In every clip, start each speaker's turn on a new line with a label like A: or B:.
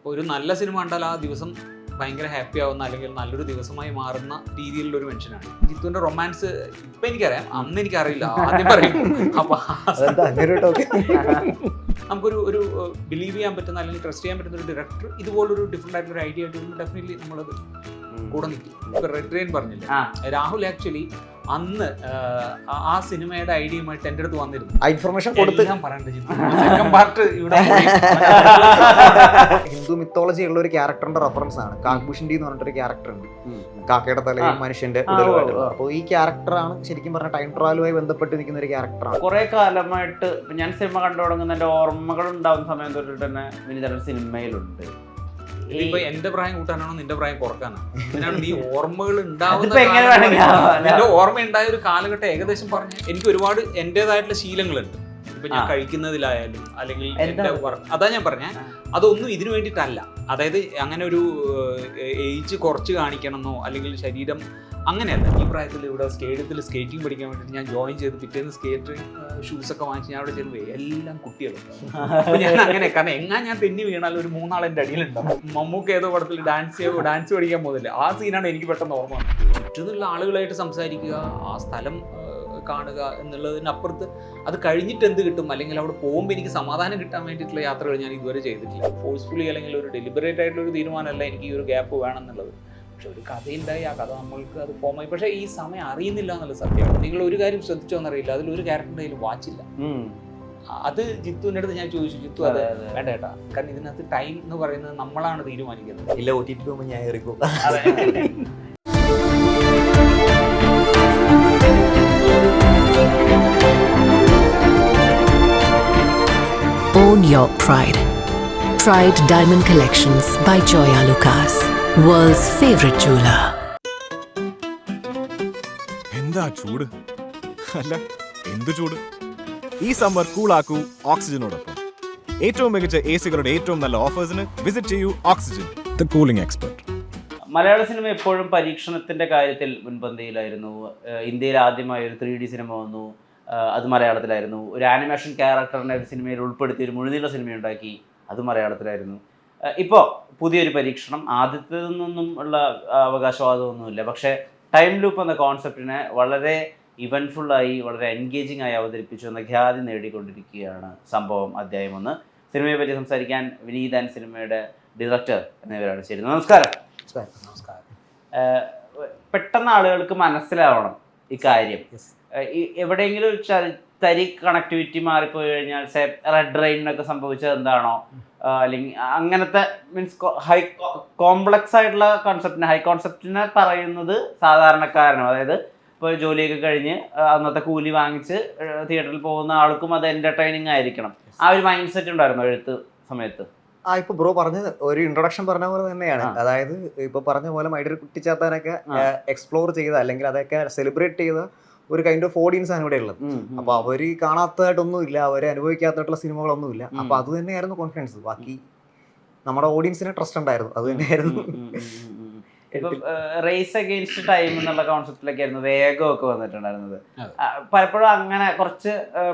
A: ഒരു നല്ല സിനിമ കണ്ടാൽ ആ ദിവസം ഭയങ്കര ഹാപ്പി ആവുന്ന അല്ലെങ്കിൽ നല്ലൊരു ദിവസമായി മാറുന്ന രീതിയിലുള്ള ഒരു മനുഷ്യനാണ്. ജിത്തുവിന്റെ റൊമാൻസ് ഇപ്പൊ എനിക്കറിയാം, അന്ന് എനിക്കറിയില്ല, ആദ്യം പറയും. അപ്പൊ നമുക്കൊരു ഒരു ബിലീവ് ചെയ്യാൻ പറ്റുന്ന അല്ലെങ്കിൽ ട്രസ്റ്റ് ചെയ്യാൻ പറ്റുന്ന ഒരു ഡയറക്ടർ ഇതുപോലൊരു ഡിഫറെന്റ് ആയിട്ടുള്ള ഒരു ഐഡിയ ആയിട്ട് ഡെഫിനറ്റ്ലി നമ്മളത് കൂടെ നിൽക്കും. ഇപ്പൊ റെഡ് ട്രെയിൻ പറഞ്ഞില്ലേ, രാഹുൽ ആക്ച്വലി അന്ന് ആ സിനിമയുടെ ഐഡിയയുമായിട്ട് എൻ്റെ അടുത്ത് വന്നിരുന്നു.
B: ഇൻഫർമേഷൻ കൊടുത്ത്
A: ഞാൻ പറയണ്ടേ സെക്കൻഡ് പാർട്ട് ഇവിടെ
B: ഹിന്ദു മിത്തോളജി ഉള്ള ഒരു ക്യാരക്ടറിന്റെ റെഫറൻസ് ആണ്. കാക്ബുഷിൻഡി എന്ന് പറഞ്ഞിട്ടൊരു ക്യാരക്ടർ ഉണ്ട്, കാക്കയുടെ തലയും മനുഷ്യന്റെ ഉടലുമായിട്ട്. അപ്പോൾ ഈ ക്യാരക്ടറാണ് ശരിക്കും പറഞ്ഞ ടൈം ട്രാവലുമായി ബന്ധപ്പെട്ട് നിൽക്കുന്ന ഒരു ക്യാരക്ടറാണ്.
C: കുറെ കാലമായിട്ട് ഞാൻ സിനിമ കണ്ടു തുടങ്ങുന്ന എൻ്റെ ഓർമ്മകൾ ഉണ്ടാവുന്ന സമയം തൊട്ടിട്ട് തന്നെ വിനീതേട്ടൻ സിനിമയിലുണ്ട്.
A: ഇപ്പൊ എന്റെ പ്രായം കൂട്ടാനാണോ നിന്റെ പ്രായം കുറക്കാനാണോ? ഇതിനാണ് നീ ഓർമ്മകൾ
C: ഉണ്ടാവുന്ന
A: ഓർമ്മ ഉണ്ടായ ഒരു കാലഘട്ടം ഏകദേശം പറഞ്ഞ എനിക്ക് ഒരുപാട് എന്റേതായിട്ടുള്ള ശീലങ്ങളുണ്ട്. ഇപ്പൊ ഞാൻ കഴിക്കുന്നതിലായാലും അല്ലെങ്കിൽ എന്റെ വർക്ക്, അതാ ഞാൻ പറഞ്ഞ അതൊന്നും ഇതിനു വേണ്ടിയിട്ടല്ല. അതായത് അങ്ങനെ ഒരു ഏജ് കുറച്ച് കാണിക്കണമെന്നോ അല്ലെങ്കിൽ ശരീരം അങ്ങനെയല്ല. ഈ പ്രായത്തിൽ ഇവിടെ സ്റ്റേഡിയത്തിൽ സ്കേറ്റിംഗ് പഠിക്കാൻ വേണ്ടിയിട്ട് ഞാൻ ജോയിൻ ചെയ്ത് പിറ്റേന്ന് സ്കേറ്റിംഗ് ഷൂസൊക്കെ വാങ്ങിച്ച് ഞാൻ അവിടെ ചെല്ലുമ്പോൾ എല്ലാം കുട്ടികളും. അപ്പൊ ഞാൻ അങ്ങനെ, കാരണം ഞാൻ തെന്നി വീണാൽ ഒരു 3 ആൾ എൻ്റെ അടിയിലുണ്ടാവും. മമ്മൂക്ക് ഏതോ പടത്തിൽ ഡാൻസ് പഠിക്കാൻ പോകുന്നില്ല, ആ സീനാണ് എനിക്ക് പെട്ടെന്ന് ഓർമ്മ. ചുറ്റുമുള്ള ആളുകളായിട്ട് സംസാരിക്കുക, ആ സ്ഥലം കാണുക എന്നുള്ളതിനപ്പുറത്ത് അത് കഴിഞ്ഞിട്ട് എന്ത് കിട്ടും, അല്ലെങ്കിൽ അവിടെ പോകുമ്പോൾ എനിക്ക് സമാധാനം കിട്ടാൻ വേണ്ടിയിട്ടുള്ള യാത്രകൾ ഞാൻ ഇതുവരെ ചെയ്തിട്ടില്ല. ഫോഴ്സ്ഫുള്ളി അല്ലെങ്കിൽ ഒരു ഡെലിബറേറ്റ് ആയിട്ടുള്ള ഒരു തീരുമാനമല്ല എനിക്ക് ഈ ഒരു ഗ്യാപ്പ് വേണം എന്നുള്ളത്. പക്ഷെ ഒരു കഥയുണ്ടായി, ആ കഥ നമ്മൾക്ക് അത് ഫോമായി. പക്ഷേ ഈ സമയം അറിയുന്നില്ല എന്നുള്ള സത്യമാണ്. നിങ്ങൾ ഒരു കാര്യം ശ്രദ്ധിച്ചോ എന്നറിയില്ല, അതിലൊരു ക്യാരക്ടറിൻ്റെ കയ്യിൽ വാച്ചില്ല. അത് ജിത്തുവിൻ്റെ അടുത്ത് ഞാൻ ചോദിച്ചു, ജിത്തു അത് വേണ്ട ഏട്ടാ, കാരണം ഇതിനകത്ത് ടൈം എന്ന് പറയുന്നത് നമ്മളാണ് തീരുമാനിക്കുന്നത്.
B: ഇല്ല, OTT പോകുമ്പോൾ ഞാൻ ഇറക്കും.
D: Own your pride. Pride Diamond Collections by Joya Lucas, world's favorite jeweler.
E: എന്താ ചൂട്? അല്ല, എന്ത് ചൂട്? ഈ സമ്മർ കൂളാക്കൂ ഓക്സിജനോടൊപ്പം. ഏറ്റവും മികച്ച AC-കളുടെ ഏറ്റവും നല്ല ഓഫേഴ്സിന് വിസിറ്റ് ചെയ്യൂ oxygen, the cooling expert.
C: Malayala cinema എപ്പോഴും പരീക്ഷണത്തിന്റെ കാര്യത്തിൽ മുൻപന്തിയിലായിരുന്നു. ഇന്ത്യയിൽ ആദ്യമായി ഒരു 3D സിനിമ വന്നു, അത് മലയാളത്തിലായിരുന്നു. ഒരു ആനിമേഷൻ ക്യാരക്ടറിനെ ഒരു സിനിമയിൽ ഉൾപ്പെടുത്തി ഒരു മുഴുനീള സിനിമയുണ്ടാക്കി, അത് മലയാളത്തിലായിരുന്നു. ഇപ്പോൾ പുതിയൊരു പരീക്ഷണം, ആദ്യത്തിൽ നിന്നും ഉള്ള അവകാശവാദമൊന്നുമില്ല. പക്ഷേ ടൈം ലൂപ്പ് എന്ന കോൺസെപ്റ്റിനെ വളരെ ഇവൻറ്റ്ഫുള്ളായി വളരെ എൻഗേജിംഗ് ആയി അവതരിപ്പിച്ചു എന്ന ഖ്യാതി നേടിക്കൊണ്ടിരിക്കുകയാണ് സംഭവം അധ്യായം 1. സിനിമയെ പറ്റി സംസാരിക്കാൻ വിനീത് ആൻഡ് സിനിമയുടെ ഡയറക്ടർ എന്നിവരാണ് ചേരുന്നത്. നമസ്കാരം.
A: നമസ്കാരം.
C: പെട്ടെന്ന് ആളുകൾക്ക് മനസ്സിലാവണം ഈ കാര്യം. എവിടെയെങ്കിലും ഒരു തരി കണക്ടിവിറ്റി മാറിപ്പോയി കഴിഞ്ഞാൽ റെഡ് റെയിനൊക്കെ സംഭവിച്ചത് എന്താണോ, അല്ലെങ്കിൽ അങ്ങനത്തെ മീൻസ് കോംപ്ലക്സ് ആയിട്ടുള്ള കോൺസെപ്റ്റിനെ, ഹൈ കോൺസെപ്റ്റിനെ പറയുന്നത് സാധാരണക്കാരനും, അതായത് ഇപ്പോൾ ജോലിയൊക്കെ കഴിഞ്ഞ് അന്നത്തെ കൂലി വാങ്ങിച്ച് തിയേറ്ററിൽ പോകുന്ന ആൾക്കും അത് എൻ്റർടൈനിങ് ആയിരിക്കണം. ആ ഒരു മൈൻഡ് സെറ്റ് ഉണ്ടായിരുന്നു എഴുത്ത് സമയത്ത്?
B: ഇപ്പൊ ബ്രോ പറഞ്ഞത് ഒരു ഇൻട്രൊഡക്ഷൻ പറഞ്ഞ പോലെ തന്നെയാണ്. അതായത് ഇപ്പൊ പറഞ്ഞ പോലെ മൈഡർ കുട്ടിച്ചാത്താനൊക്കെ എക്സ്പ്ലോർ ചെയ്ത അല്ലെങ്കിൽ അതൊക്കെ സെലിബ്രേറ്റ് ചെയ്ത ഒരു കൈൻഡ് ഓഫ് ഓഡിയൻസ് ആണ് ഇവിടെ ഉള്ളത്. അപ്പൊ അവര് കാണാത്തതായിട്ടൊന്നും ഇല്ല, അവരെ അനുഭവിക്കാത്തതായിട്ടുള്ള സിനിമകളൊന്നും ഇല്ല. അപ്പൊ അത് തന്നെയായിരുന്നു കോൺഫിഡൻസ്. ബാക്കി നമ്മുടെ ഓഡിയൻസിനെ ട്രസ്റ്റ് ഉണ്ടായിരുന്നു, അത് തന്നെയായിരുന്നു.
C: ഇപ്പം റേസ് അഗെയിൻസ്റ്റ് ടൈം എന്നുള്ള കോൺസെപ്റ്റിലൊക്കെ ആയിരുന്നു വേഗമൊക്കെ വന്നിട്ടുണ്ടായിരുന്നത്. പലപ്പോഴും അങ്ങനെ കുറച്ച്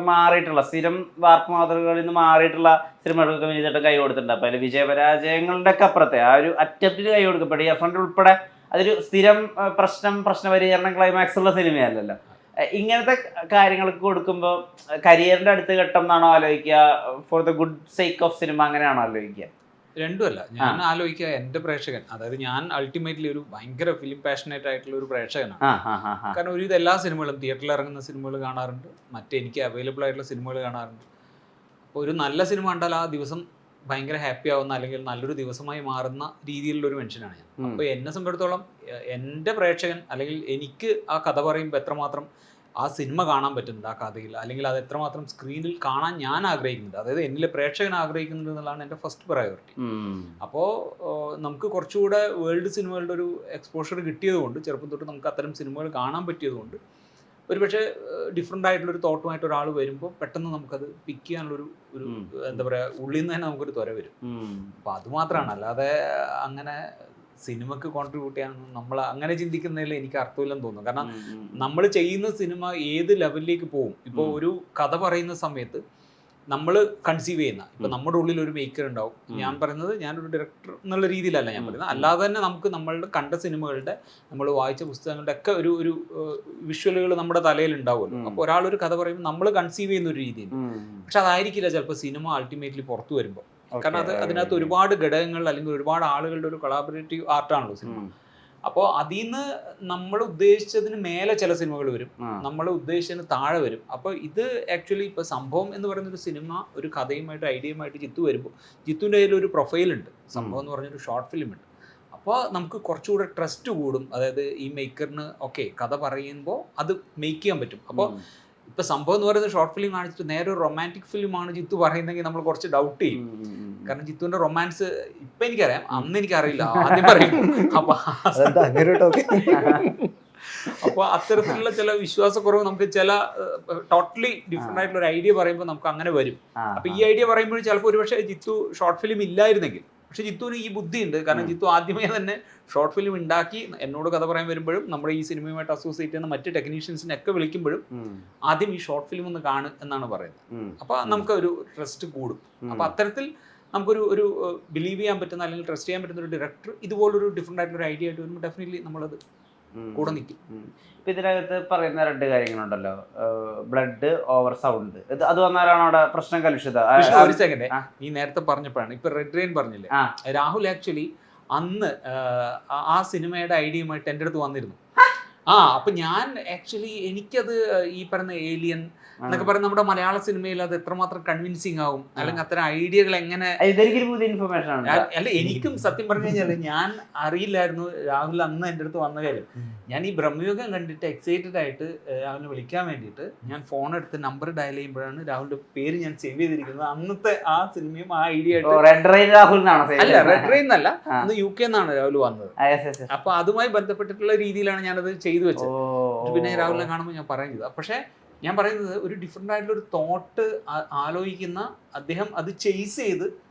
C: മാറിയിട്ടുള്ള സ്ഥിരം വാർപ്പ് മാതൃകകളിൽ നിന്ന് മാറിയിട്ടുള്ള സിനിമകൾക്കൊക്കെ വിനീതേട്ടൻ കൈ കൊടുത്തിട്ടുണ്ട്. അപ്പോൾ അതിൽ വിജയപരാജയങ്ങളുടെ ഒക്കെ അപ്പുറത്തെ ആ ഒരു അറ്റംപ്റ്റിന് കൈ കൊടുക്കപ്പെടും. എഫ്രണ്ട് ഉൾപ്പെടെ അതൊരു സ്ഥിരം പ്രശ്നപരിഹരണം ക്ലൈമാക്സ് ഉള്ള സിനിമയല്ലല്ലോ. ഇങ്ങനത്തെ കാര്യങ്ങൾക്ക് കൊടുക്കുമ്പോൾ കരിയറിന്റെ അടുത്ത ഘട്ടം എന്നാണോ ആലോചിക്കുക, for the good sake of cinema അങ്ങനെയാണോ ആലോചിക്കുക?
A: രണ്ടുമല്ല, ഞാൻ ആലോചിക്കുക എൻ്റെ പ്രേക്ഷകൻ, അതായത് ഞാൻ അൾട്ടിമേറ്റ്ലി ഒരു ഭയങ്കര ഫിലിം പാഷനേറ്റ് ആയിട്ടുള്ള ഒരു പ്രേക്ഷകനാണ്. കാരണം ഒരു എല്ലാ സിനിമകളും തിയേറ്ററിൽ ഇറങ്ങുന്ന സിനിമകൾ കാണാറുണ്ട്, എനിക്ക് അവൈലബിൾ ആയിട്ടുള്ള സിനിമകൾ കാണാറുണ്ട്. അപ്പോൾ ഒരു നല്ല സിനിമ കണ്ടാൽ ആ ദിവസം ഭയങ്കര ഹാപ്പി ആവുന്ന അല്ലെങ്കിൽ നല്ലൊരു ദിവസമായി മാറുന്ന രീതിയിലുള്ള ഒരു മനുഷ്യനാണ് ഞാൻ. അപ്പോൾ എന്നെ സംബന്ധിച്ചിടത്തോളം എൻ്റെ പ്രേക്ഷകൻ അല്ലെങ്കിൽ എനിക്ക് ആ കഥ പറയുമ്പോൾ എത്രമാത്രം ആ സിനിമ കാണാൻ പറ്റുന്നുണ്ട്, ആ കഥയിൽ, അല്ലെങ്കിൽ അത് എത്രമാത്രം സ്ക്രീനിൽ കാണാൻ ഞാൻ ആഗ്രഹിക്കുന്നുണ്ട്, അതായത് എന്നിലെ പ്രേക്ഷകൻ ആഗ്രഹിക്കുന്നുണ്ട് എന്നുള്ളതാണ് എൻ്റെ ഫസ്റ്റ് പ്രയോറിറ്റി. അപ്പോൾ നമുക്ക് കുറച്ചുകൂടെ വേൾഡ് സിനിമകളുടെ ഒരു എക്സ്പോഷർ കിട്ടിയതുകൊണ്ട്, ചെറുപ്പം തൊട്ട് നമുക്ക് അത്തരം സിനിമകൾ കാണാൻ പറ്റിയതുകൊണ്ട്, ഒരുപക്ഷെ ഡിഫറെൻ്റ് ആയിട്ടുള്ളൊരു തോട്ടുമായിട്ട് ഒരാൾ വരുമ്പോൾ പെട്ടെന്ന് നമുക്കത് പിക്ക് ചെയ്യാനുള്ളൊരു എന്താ പറയുക, ഉള്ളിൽ നിന്ന് തന്നെ നമുക്കൊരു ത്വര വരും. അപ്പോൾ അതുമാത്രമാണ്, അല്ലാതെ അങ്ങനെ സിനിമക്ക് കോൺട്രിബ്യൂട്ട് ചെയ്യാനൊന്നും നമ്മൾ അങ്ങനെ ചിന്തിക്കുന്നതിൽ എനിക്ക് അർത്ഥമില്ലെന്ന് തോന്നുന്നു. കാരണം നമ്മൾ ചെയ്യുന്ന സിനിമ ഏത് ലെവലിലേക്ക് പോകും. ഇപ്പോൾ ഒരു കഥ പറയുന്ന സമയത്ത് നമ്മൾ കൺസീവ് ചെയ്യുന്ന ഇപ്പൊ നമ്മുടെ ഉള്ളിൽ ഒരു മേക്കർ ഉണ്ടാവും. ഞാൻ പറയുന്നത് ഞാനൊരു ഡയറക്ടർ എന്നുള്ള രീതിയിലല്ല ഞാൻ പറയുന്നത്, അല്ലാതെ തന്നെ നമുക്ക് നമ്മളുടെ കണ്ട സിനിമകളുടെ, നമ്മൾ വായിച്ച പുസ്തകങ്ങളുടെ ഒക്കെ ഒരു വിഷ്വലുകൾ നമ്മുടെ തലയിൽ ഉണ്ടാവുമല്ലോ. അപ്പോൾ ഒരാളൊരു കഥ പറയുമ്പോൾ നമ്മൾ കൺസീവ് ചെയ്യുന്ന ഒരു രീതിയിൽ, പക്ഷെ അതായിരിക്കില്ല ചിലപ്പോൾ സിനിമ അൾട്ടിമേറ്റ്ലി പുറത്തു വരുമ്പോൾ. കാരണം അതിനകത്ത് ഒരുപാട് ഘടകങ്ങൾ അല്ലെങ്കിൽ ഒരുപാട് ആളുകളുടെ ഒരു കൊളാബറേറ്റീവ് ആർട്ടാണല്ലോ സിനിമ. അപ്പോൾ അതിൽ നിന്ന് നമ്മൾ ഉദ്ദേശിച്ചതിന് മേലെ ചില സിനിമകൾ വരും, നമ്മൾ ഉദ്ദേശിച്ചതിന് താഴെ വരും. അപ്പോൾ ഇത് ആക്ച്വലി ഇപ്പോൾ സംഭവം എന്ന് പറയുന്നൊരു സിനിമ ഒരു കഥയുമായിട്ട് ഐഡിയയുമായിട്ട് ജിത്തു വരുമ്പോൾ ജിത്തുവിൻ്റെ കയ്യിൽ ഒരു പ്രൊഫൈലുണ്ട്, സംഭവം എന്ന് പറഞ്ഞൊരു ഷോർട്ട് ഫിലിം ഉണ്ട്. അപ്പോൾ നമുക്ക് കുറച്ചുകൂടെ ട്രസ്റ്റ് കൂടും. അതായത് ഈ മേക്കറിന് ഓക്കെ കഥ പറയുമ്പോൾ അത് മേക്ക് ചെയ്യാൻ പറ്റും. അപ്പോൾ ഇപ്പൊ സംഭവം എന്ന് പറയുന്നത് ഷോർട്ട് ഫിലിം കാണിച്ചിട്ട് നേരെ ഒരു റൊമാൻറ്റിക് ഫിലിമാണ് ജിത്തു പറയുന്നതെങ്കിൽ നമ്മൾ കുറച്ച് ഡൗട്ട് ചെയ്യും. കാരണം ജിത്തുവിന്റെ റൊമാൻസ് ഇപ്പൊ എനിക്കറിയാം, അന്ന് എനിക്കറിയില്ല, ആദ്യം പറയും. അപ്പൊ അത്തരത്തിലുള്ള ചില വിശ്വാസക്കുറവ് നമുക്ക് ചില ടോട്ടലി ഡിഫറെന്റ് ആയിട്ടുള്ള ഒരു ഐഡിയ പറയുമ്പോൾ നമുക്ക് അങ്ങനെ വരും. അപ്പൊ ഈ ഐഡിയ പറയുമ്പോഴും ചിലപ്പോൾ ഒരുപക്ഷെ ജിത്തു ഷോർട്ട് ഫിലിം ഇല്ലായിരുന്നെങ്കിൽ, പക്ഷെ ജിത്തുവിന് ഈ ബുദ്ധി ഉണ്ട്. കാരണം ജിത്തു ആദ്യമേ തന്നെ ഷോർട്ട് ഫിലിം ഉണ്ടാക്കി എന്നോട് കഥ പറയാൻ വരുമ്പോഴും നമ്മുടെ ഈ സിനിമയുമായിട്ട് അസോസിയേറ്റ് ചെയ്യുന്ന മറ്റ് ടെക്നീഷ്യൻസിനൊക്കെ വിളിക്കുമ്പോഴും ആദ്യം ഈ ഷോർട്ട് ഫിലിം ഒന്ന് കാണുക എന്നാണ് പറയുന്നത്. അപ്പൊ നമുക്ക് ഒരു ട്രസ്റ്റ് കൂടും. അപ്പൊ അത്തരത്തിൽ നമുക്കൊരു ബിലീവ് ചെയ്യാൻ പറ്റുന്ന അല്ലെങ്കിൽ ട്രസ്റ്റ് ചെയ്യാൻ പറ്റുന്ന ഒരു ഡയറക്ടർ ഇതുപോലൊരു ഡിഫറെന്റ് ആയിട്ടുള്ള ഒരു ഐഡിയ ആയിട്ട് വരുമ്പോൾ ഡെഫിനറ്റ്ലി നമ്മളത് കൂടെ നിൽക്കും.
C: ഇപ്പൊ ഇതിനകത്ത് പറയുന്ന 2 കാര്യങ്ങളുണ്ടല്ലോ, ബ്ലഡ് ഓവർ സൗണ്ട്, അത് വന്നാലാണ് അവിടെ പ്രശ്നം കലുഷിത.
A: ഒരു സെക്കൻഡ്, നീ നേരത്തെ പറഞ്ഞപ്പോഴാണ് ഇപ്പൊ റെഡ് റെയിൻ പറഞ്ഞില്ലേ, രാഹുൽ ആക്ച്വലി അന്ന് ആ സിനിമയുടെ ഐഡിയയുമായിട്ട് എൻ്റെ അടുത്ത് വന്നിരുന്നു. അപ്പൊ ഞാൻ ആക്ച്വലി എനിക്കത് ഈ പറയുന്ന ഏലിയൻ എന്നൊക്കെ പറയുന്ന നമ്മുടെ മലയാള സിനിമയിൽ അത് എത്രമാത്രം കൺവിൻസിങ് ആവും, അല്ലെങ്കിൽ അത്തരം ഐഡിയകൾ എങ്ങനെ,
C: പുതിയ ഇൻഫർമേഷൻ ആണ്.
A: അല്ല എനിക്കും സത്യം പറഞ്ഞു കഴിഞ്ഞാൽ ഞാൻ അറിയില്ലായിരുന്നു രാഹുൽ അന്ന് എൻ്റെ അടുത്ത് വന്ന കാര്യം. ഞാൻ ഈ ബ്രഹ്മയുഗം കണ്ടിട്ട് എക്സൈറ്റഡ് ആയിട്ട് രാഹുലിനെ വിളിക്കാൻ വേണ്ടിയിട്ട് ഞാൻ ഫോൺ എടുത്ത് നമ്പർ ഡയൽ ചെയ്യുമ്പോഴാണ് രാഹുലിന്റെ പേര് ഞാൻ സേവ് ചെയ്തിരിക്കുന്നത്. അന്നത്തെ ആ സിനിമയും ആ ഐഡിയ ആയിട്ട്
C: റെഡ് റെയിൻ രാഹുൽ
A: അല്ല, റെഡ് റെയിൻ എന്നല്ല, അന്ന് UK എന്നാണ് രാഹുൽ വന്നത്. അപ്പൊ അതുമായി ബന്ധപ്പെട്ടിട്ടുള്ള രീതിയിലാണ് ഞാനത് ചെയ്തു വെച്ചത്. പിന്നെ രാഹുലിനെ കാണുമ്പോൾ ഞാൻ പറയുന്നത്, പക്ഷെ ഞാൻ പറയുന്നത് ഒരു ഡിഫറെൻ്റ് ആയിട്ടുള്ള ഒരു തോട്ട് ആലോചിക്കുന്ന അദ്ദേഹം അത് ചേസ് ചെയ്ത്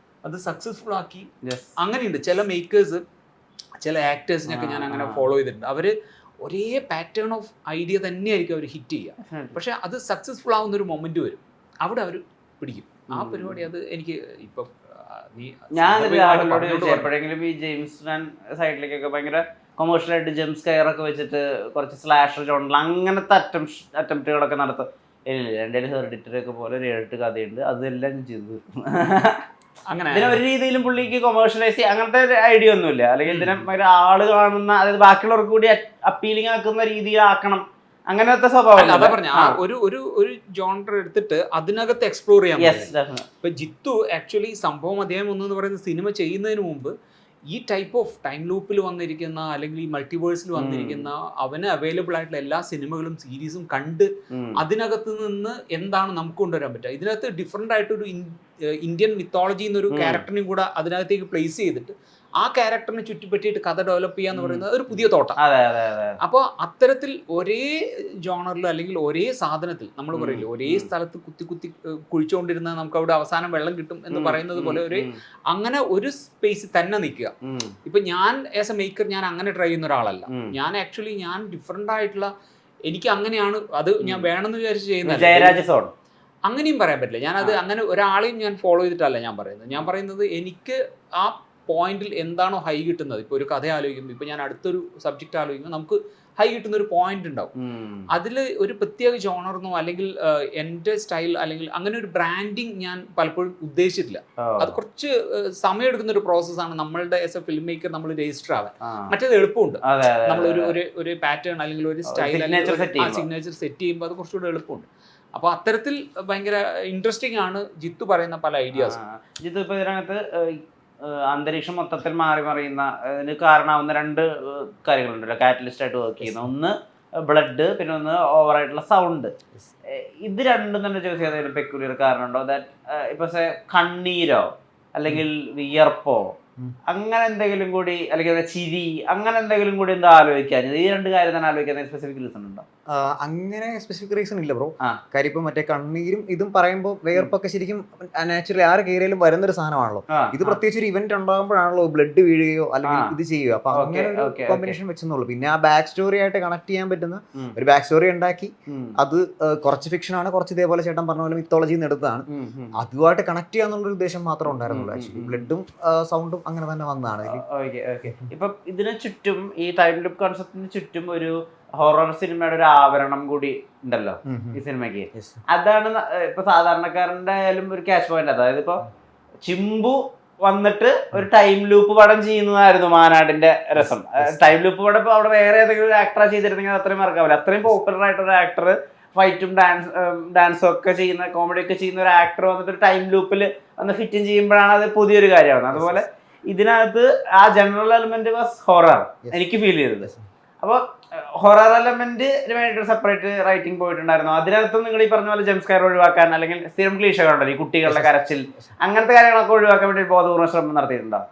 A: അത് സക്സസ്ഫുൾ ആക്കി. അങ്ങനെയുണ്ട് ചില മേക്കേഴ്സ്, ചില ആക്ടേഴ്സിനൊക്കെ ഞാൻ അങ്ങനെ ഫോളോ ചെയ്തിട്ടുണ്ട്. അവര് ഒരേ പാറ്റേൺ ഓഫ് ഐഡിയ തന്നെയായിരിക്കും അവർ ഹിറ്റ് ചെയ്യുക, പക്ഷെ അത് സക്സസ്ഫുൾ ആവുന്ന ഒരു മൊമെന്റ് വരും, അവിടെ അവർ പിടിക്കും ആ പരിപാടി. അത് എനിക്ക് ഇപ്പം
C: ഞാൻ എപ്പോഴെങ്കിലും ഈ ജെയിംസ് വാൻ സൈഡിലേക്കൊക്കെ ഭയങ്കര കൊമേഴ്ഷ്യലായിട്ട് ജെംസ് കയറൊക്കെ വെച്ചിട്ട് കുറച്ച് സ്ലാഷർ ജോണിൽ അങ്ങനത്തെ അറ്റംപ്റ്റുകളൊക്കെ നടത്തും. എൻ്റെ ഹെറിഡിറ്ററൊക്കെ പോലെ ഒരു 7 കഥയുണ്ട്, അതെല്ലാം ഞാൻ ചെയ്തു തീർക്കും.
A: അങ്ങനെ
C: ഇതിനെ ഒരു രീതിയിലും പുള്ളിക്ക് കൊമേഴ്ഷ്യലൈസ് അങ്ങനത്തെ ഒരു ഐഡിയ ഒന്നുമില്ല. അല്ലെങ്കിൽ ഇതിനെ ആള് കാണുന്ന, അതായത് ബാക്കിയുള്ളവർക്ക് കൂടി അപ്പീലിംഗ് ആക്കുന്ന രീതിയിലാക്കണം, അങ്ങനത്തെ സ്വഭാവം.
A: അതാ പറഞ്ഞ ഒരു ജോണർ എടുത്തിട്ട് അതിനകത്ത് എക്സ്പ്ലോർ ചെയ്യാൻ. ഇപ്പൊ ജിത്തു ആക്ച്വലി സംഭവം അദ്ദേഹം ഒന്നെന്ന് പറയുന്ന സിനിമ ചെയ്യുന്നതിന് മുമ്പ് ഈ ടൈപ്പ് ഓഫ് ടൈം ലൂപ്പിൽ വന്നിരിക്കുന്ന അല്ലെങ്കിൽ ഈ മൾട്ടിവേഴ്സിൽ വന്നിരിക്കുന്ന അവന് അവൈലബിൾ ആയിട്ടുള്ള എല്ലാ സിനിമകളും സീരീസും കണ്ട് അതിനകത്ത് നിന്ന് എന്താണ് നമുക്ക് കൊണ്ടുവരാൻ പറ്റുക, ഇതിനകത്ത് ഡിഫറെൻ്റ് ആയിട്ടൊരു ഇന്ത്യൻ മിത്തോളജി എന്നൊരു ക്യാരക്ടറിനെയും കൂടെ അതിനകത്തേക്ക് പ്ലേസ് ചെയ്തിട്ട് ആ ക്യാരക്ടറിനെ ചുറ്റിപ്പറ്റിയിട്ട് കഥ ഡെവലപ്പ് ചെയ്യാന്ന് പറയുന്നത് ഒരു പുതിയ തോട്ടം. അപ്പോൾ അത്തരത്തിൽ ഒരേ ജോണറിൽ അല്ലെങ്കിൽ ഒരേ സാധനത്തിൽ നമ്മൾ പറയില്ലേ, ഒരേ സ്ഥലത്ത് കുത്തി കുഴിച്ചുകൊണ്ടിരുന്ന നമുക്ക് അവിടെ അവസാനം വെള്ളം കിട്ടും എന്ന് പറയുന്നത് പോലെ അങ്ങനെ ഒരു സ്പേസിൽ തന്നെ നിൽക്കുക. ഇപ്പൊ ഞാൻ ആസ് എ മേക്കർ ഞാൻ അങ്ങനെ ട്രൈ ചെയ്യുന്ന ഒരാളല്ല. ഞാൻ ആക്ച്വലി ഞാൻ ഡിഫറെൻ്റ് ആയിട്ടുള്ള, എനിക്ക് അങ്ങനെയാണ്, അത് ഞാൻ വേണമെന്ന് വിചാരിച്ച് ചെയ്യുന്നത് അങ്ങനെയും പറയാൻ പറ്റില്ല. ഞാനത് അങ്ങനെ ഒരാളെയും ഞാൻ ഫോളോ ചെയ്തിട്ടല്ല ഞാൻ പറയുന്നത് എനിക്ക് ആ പോയിന്റിൽ എന്താണോ ഹൈ കിട്ടുന്നത്. ഇപ്പോൾ ഒരു കഥ ആലോചിക്കുമ്പോൾ, ഇപ്പോൾ ഞാൻ അടുത്തൊരു സബ്ജക്റ്റ് ആലോചിക്കുമ്പോൾ നമുക്ക് ഹൈ കിട്ടുന്ന ഒരു പോയിന്റ് ഉണ്ടാവും. അതിൽ ഒരു പ്രത്യേക ജോണർന്നോ അല്ലെങ്കിൽ എൻ്റെ സ്റ്റൈൽ അല്ലെങ്കിൽ അങ്ങനെ ഒരു ബ്രാൻഡിങ് ഞാൻ പലപ്പോഴും ഉദ്ദേശിച്ചിട്ടില്ല. അത് കുറച്ച് സമയം എടുക്കുന്ന ഒരു പ്രോസസ്സാണ് നമ്മളുടെ ആസ് എ ഫിലിം മേക്കർ നമ്മൾ രജിസ്റ്റർ ആവാൻ. മറ്റേത് എളുപ്പമുണ്ട്, നമ്മൾ ഒരു പാറ്റേൺ അല്ലെങ്കിൽ ഒരു സ്റ്റൈൽ സിഗ്നേച്ചർ സെറ്റ് ചെയ്യുമ്പോൾ അത് കുറച്ചുകൂടെ എളുപ്പമുണ്ട്. അപ്പോൾ അത്തരത്തിൽ ഭയങ്കര ഇൻട്രസ്റ്റിംഗ് ആണ് ജിത്തു പറയുന്ന പല ഐഡിയാസ്.
C: ജിത്തു ഇപ്പോൾ ഇതിനകത്ത് അന്തരീക്ഷം മൊത്തത്തിൽ മറിയുന്ന ഇതിന് കാരണമാവുന്ന 2 കാര്യങ്ങളുണ്ടല്ലോ, കാറ്റലിസ്റ്റ് ആയിട്ട് വർക്ക് ചെയ്യുന്ന, ഒന്ന് ബ്ലഡ്, പിന്നെ ഒന്ന് ഓവറായിട്ടുള്ള സൗണ്ട്. ഇത് രണ്ടും തന്നെ ചൂസ് ചെയ്തതിന് പെക്യുലർ കാരണമുണ്ടോ? ദാറ്റ് ഇപ്പൊ കണ്ണീരോ അല്ലെങ്കിൽ വിയർപ്പോ അങ്ങനെ എന്തെങ്കിലും കൂടി, അല്ലെങ്കിൽ ചിരി അങ്ങനെ എന്തെങ്കിലും കൂടി എന്താ ആലോചിക്കാൻ, ഈ 2 കാര്യം തന്നെ ആലോചിക്കാൻ സ്പെസിഫിക് റീസൺ ഉണ്ടോ?
B: അങ്ങനെ സ്പെസിഫിക് റീസൺ ഇല്ല ബ്രോ.
C: ആ.
B: കാര്യം ഇപ്പം മറ്റേ കണ്ണീരും ഇതും പറയുമ്പോൾ വേർപ്പൊക്കെ ശരിക്കും നാച്ചുറലി ആര് കയറിയാലും വരുന്നൊരു സാധനമാണല്ലോ. ഇത് പ്രത്യേകിച്ച് ഒരു ഇവന്റ് ഉണ്ടാകുമ്പോഴാണല്ലോ ബ്ലഡ് വീഴുകയോ അല്ലെങ്കിൽ ഇത് ചെയ്യുകയോ. അപ്പൊ അങ്ങനെ ഒരു കോമ്പിനേഷൻ വെച്ചെന്നുള്ളൂ. പിന്നെ ആ ബാക്ക് സ്റ്റോറി ആയിട്ട് കണക്ട് ചെയ്യാൻ പറ്റുന്ന ഒരു ബാക്ക് സ്റ്റോറി ഉണ്ടാക്കി. അത് കുറച്ച് ഫിക്ഷൻ ആണ്, കുറച്ച് ഇതേപോലെ ചേട്ടൻ പറഞ്ഞ പോലെ മിത്തോളജിയിൽ നിന്ന് എടുത്തതാണ്. അതുമായിട്ട് കണക്ട് ചെയ്യാന്നുള്ള ഉദ്ദേശം മാത്രമേ ഉണ്ടായിരുന്നുള്ളൂ. ആക്ച്വലി ബ്ലഡും സൗണ്ടും അങ്ങനെ തന്നെ വന്നതാണ്.
C: ഇപ്പൊ ഇതിന് ചുറ്റും ഈ ടൈം ലൂപ്പ് കോൺസെപ്റ്റിന് ചുറ്റും ഒരു ഹൊറർ സിനിമയുടെ ഒരു ആവരണം കൂടി ഉണ്ടല്ലോ ഈ സിനിമയ്ക്ക്. അതാണ് ഇപ്പൊ സാധാരണക്കാരന്റെ ആയാലും ഒരു ക്യാച്ച് പോയിന്റ്. അതായത് ഇപ്പൊ ചിമ്പു വന്നിട്ട് ഒരു ടൈം ലൂപ്പ് പടം ചെയ്യുന്നതായിരുന്നു മാനാടിന്റെ രസം. ടൈം ലൂപ്പ് പടം ഇപ്പൊ അവിടെ വേറെ ഏതെങ്കിലും ഒരു ആക്ടറാ ചെയ്തിരുന്നെങ്കിൽ അത്രയും മറക്കാവില്ല. അത്രയും പോപ്പുലർ ആയിട്ടൊരു ആക്ടർ ഫൈറ്റും ഡാൻസും ഒക്കെ ചെയ്യുന്ന, കോമഡി ഒക്കെ ചെയ്യുന്ന ഒരു ആക്ടർ വന്നിട്ട് ഒരു ടൈം ലൂപ്പിൽ വന്ന് ഫിറ്റും ചെയ്യുമ്പോഴാണ് അത് പുതിയൊരു കാര്യമാണ്. അതുപോലെ ഇതിനകത്ത് ആ ജനറൽ എലമെന്റ് വാസ് ഹൊറർ എനിക്ക് ഫീൽ ചെയ്തത്. അപ്പോൾ ഹൊറർ എലമെന്റിന് വേണ്ടിയിട്ട് സെപ്പറേറ്റ് റൈറ്റിംഗ് പോയിട്ടുണ്ടായിരുന്നു. അതിനകത്തും നിങ്ങൾ ഈ പറഞ്ഞ പോലെ ജംസ്കെയർ ഒഴിവാക്കാൻ അല്ലെങ്കിൽ സ്ഥിരം ക്ലീഷകളുണ്ടല്ലോ ഈ കുട്ടികളുടെ കരച്ചിൽ, അങ്ങനത്തെ കാര്യങ്ങളൊക്കെ ഒഴിവാക്കാൻ വേണ്ടി ബോധപൂർവ്വ ശ്രമം നടത്തിയിട്ടുണ്ടോ?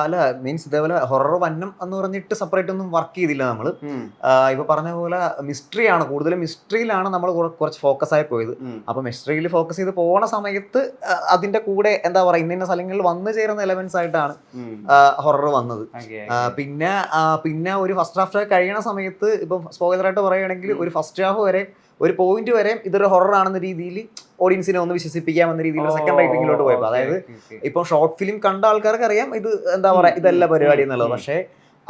B: അല്ല, മീൻസ് ഇതേപോലെ ഹൊറർ വന്നം എന്ന് പറഞ്ഞിട്ട് സെപ്പറേറ്റ് ഒന്നും വർക്ക് ചെയ്തില്ല നമ്മള്. ഇപ്പൊ പറഞ്ഞ പോലെ മിസ്റ്ററി ആണ്, കൂടുതലും മിസ്റ്ററിയിലാണ് നമ്മൾ കുറച്ച് ഫോക്കസ് ആയി പോയത്. അപ്പൊ മിസ്റ്ററിയിൽ ഫോക്കസ് ചെയ്ത് പോണ സമയത്ത് അതിന്റെ കൂടെ എന്താ പറയാ ഇന്ന സ്ഥലങ്ങളിൽ വന്നു ചേരുന്ന എലമെന്റ്സ് ആയിട്ടാണ് ഹൊറർ വന്നത്. പിന്നെ ഒരു ഫസ്റ്റ് ഹാഫ് കഴിയണ സമയത്ത് ഇപ്പൊ സ്പോയിലറായിട്ട് പറയുകയാണെങ്കിൽ ഒരു ഫസ്റ്റ് ഹാഫ് വരെ ഒരു പോയിന്റ് വരെ ഇതൊരു ഹൊറർ ആണെന്ന രീതിയിൽ ഓഡിയൻസിനെ ഒന്ന് വിശ്വസിപ്പിക്കാമെന്ന രീതിയിൽ സെക്കൻഡ് റൈറ്റിംഗിലോട്ട് പോയപ്പോൾ, അതായത് ഇപ്പം ഷോർട്ട് ഫിലിം കണ്ട ആൾക്കാർക്ക് അറിയാം ഇത് എന്താ പറയാ ഇതല്ല പരിപാടി എന്നുള്ളത്. പക്ഷേ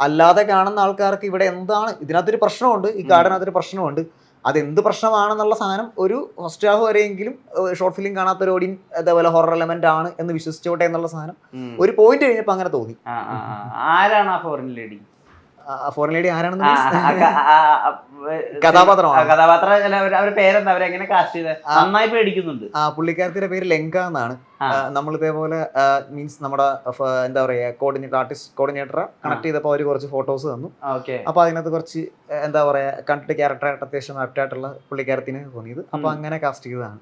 B: അല്ലാതെ കാണുന്ന ആൾക്കാർക്ക് ഇവിടെ എന്താണ് ഇതിനകത്തൊരു പ്രശ്നമുണ്ട്, ഈ കാർഡിനകത്തൊരു പ്രശ്നമുണ്ട്, അതെന്ത് പ്രശ്നമാണെന്നുള്ള സാധനം ഒരു ഫസ്റ്റ് ഹാഫ് വരെയെങ്കിലും ഷോർട്ട് ഫിലിം കാണാത്തൊരു ഓഡിയൻ അതേപോലെ ഹൊറർ എലമെന്റ് ആണ് എന്ന് വിശ്വസിച്ചോട്ടെ എന്നുള്ള സാധനം ഒരു പോയിന്റ് കഴിഞ്ഞപ്പോൾ അങ്ങനെ തോന്നി.
C: ആരാണ് ആ ഫോറിൻ ലേഡി?
B: ഫോറിൻ ലേഡി ആരാണെന്ന് കഥാപാത്രം
C: അവരുടെ പേരെന്താ, അവരെങ്ങനെ കാസ്റ്റ് ചെയ്തത്? നന്നായി പേടിക്കുന്നുണ്ട്.
B: പുള്ളിക്കാരത്തിന്റെ പേര് ലങ്ക എന്നാണ്. നമ്മൾ ഇതേപോലെ മീൻസ് നമ്മുടെ എന്താ പറയാ ആർട്ടിസ്റ്റ് കോർഡിനേറ്ററെ കണക്ട് ചെയ്തപ്പോൾ അവർ കുറച്ച് ഫോട്ടോസ് തന്നു. അപ്പൊ അതിനകത്ത് കുറച്ച് എന്താ പറയാ കണ്ടിട്ട് ക്യാരക്ടറായിട്ട് അത്യാവശ്യം ആപ്റ്റ് ആയിട്ടുള്ള പുള്ളിക്കാരത്തിന് തോന്നിയത്. അപ്പൊ അങ്ങനെ കാസ്റ്റ് ചെയ്തതാണ്.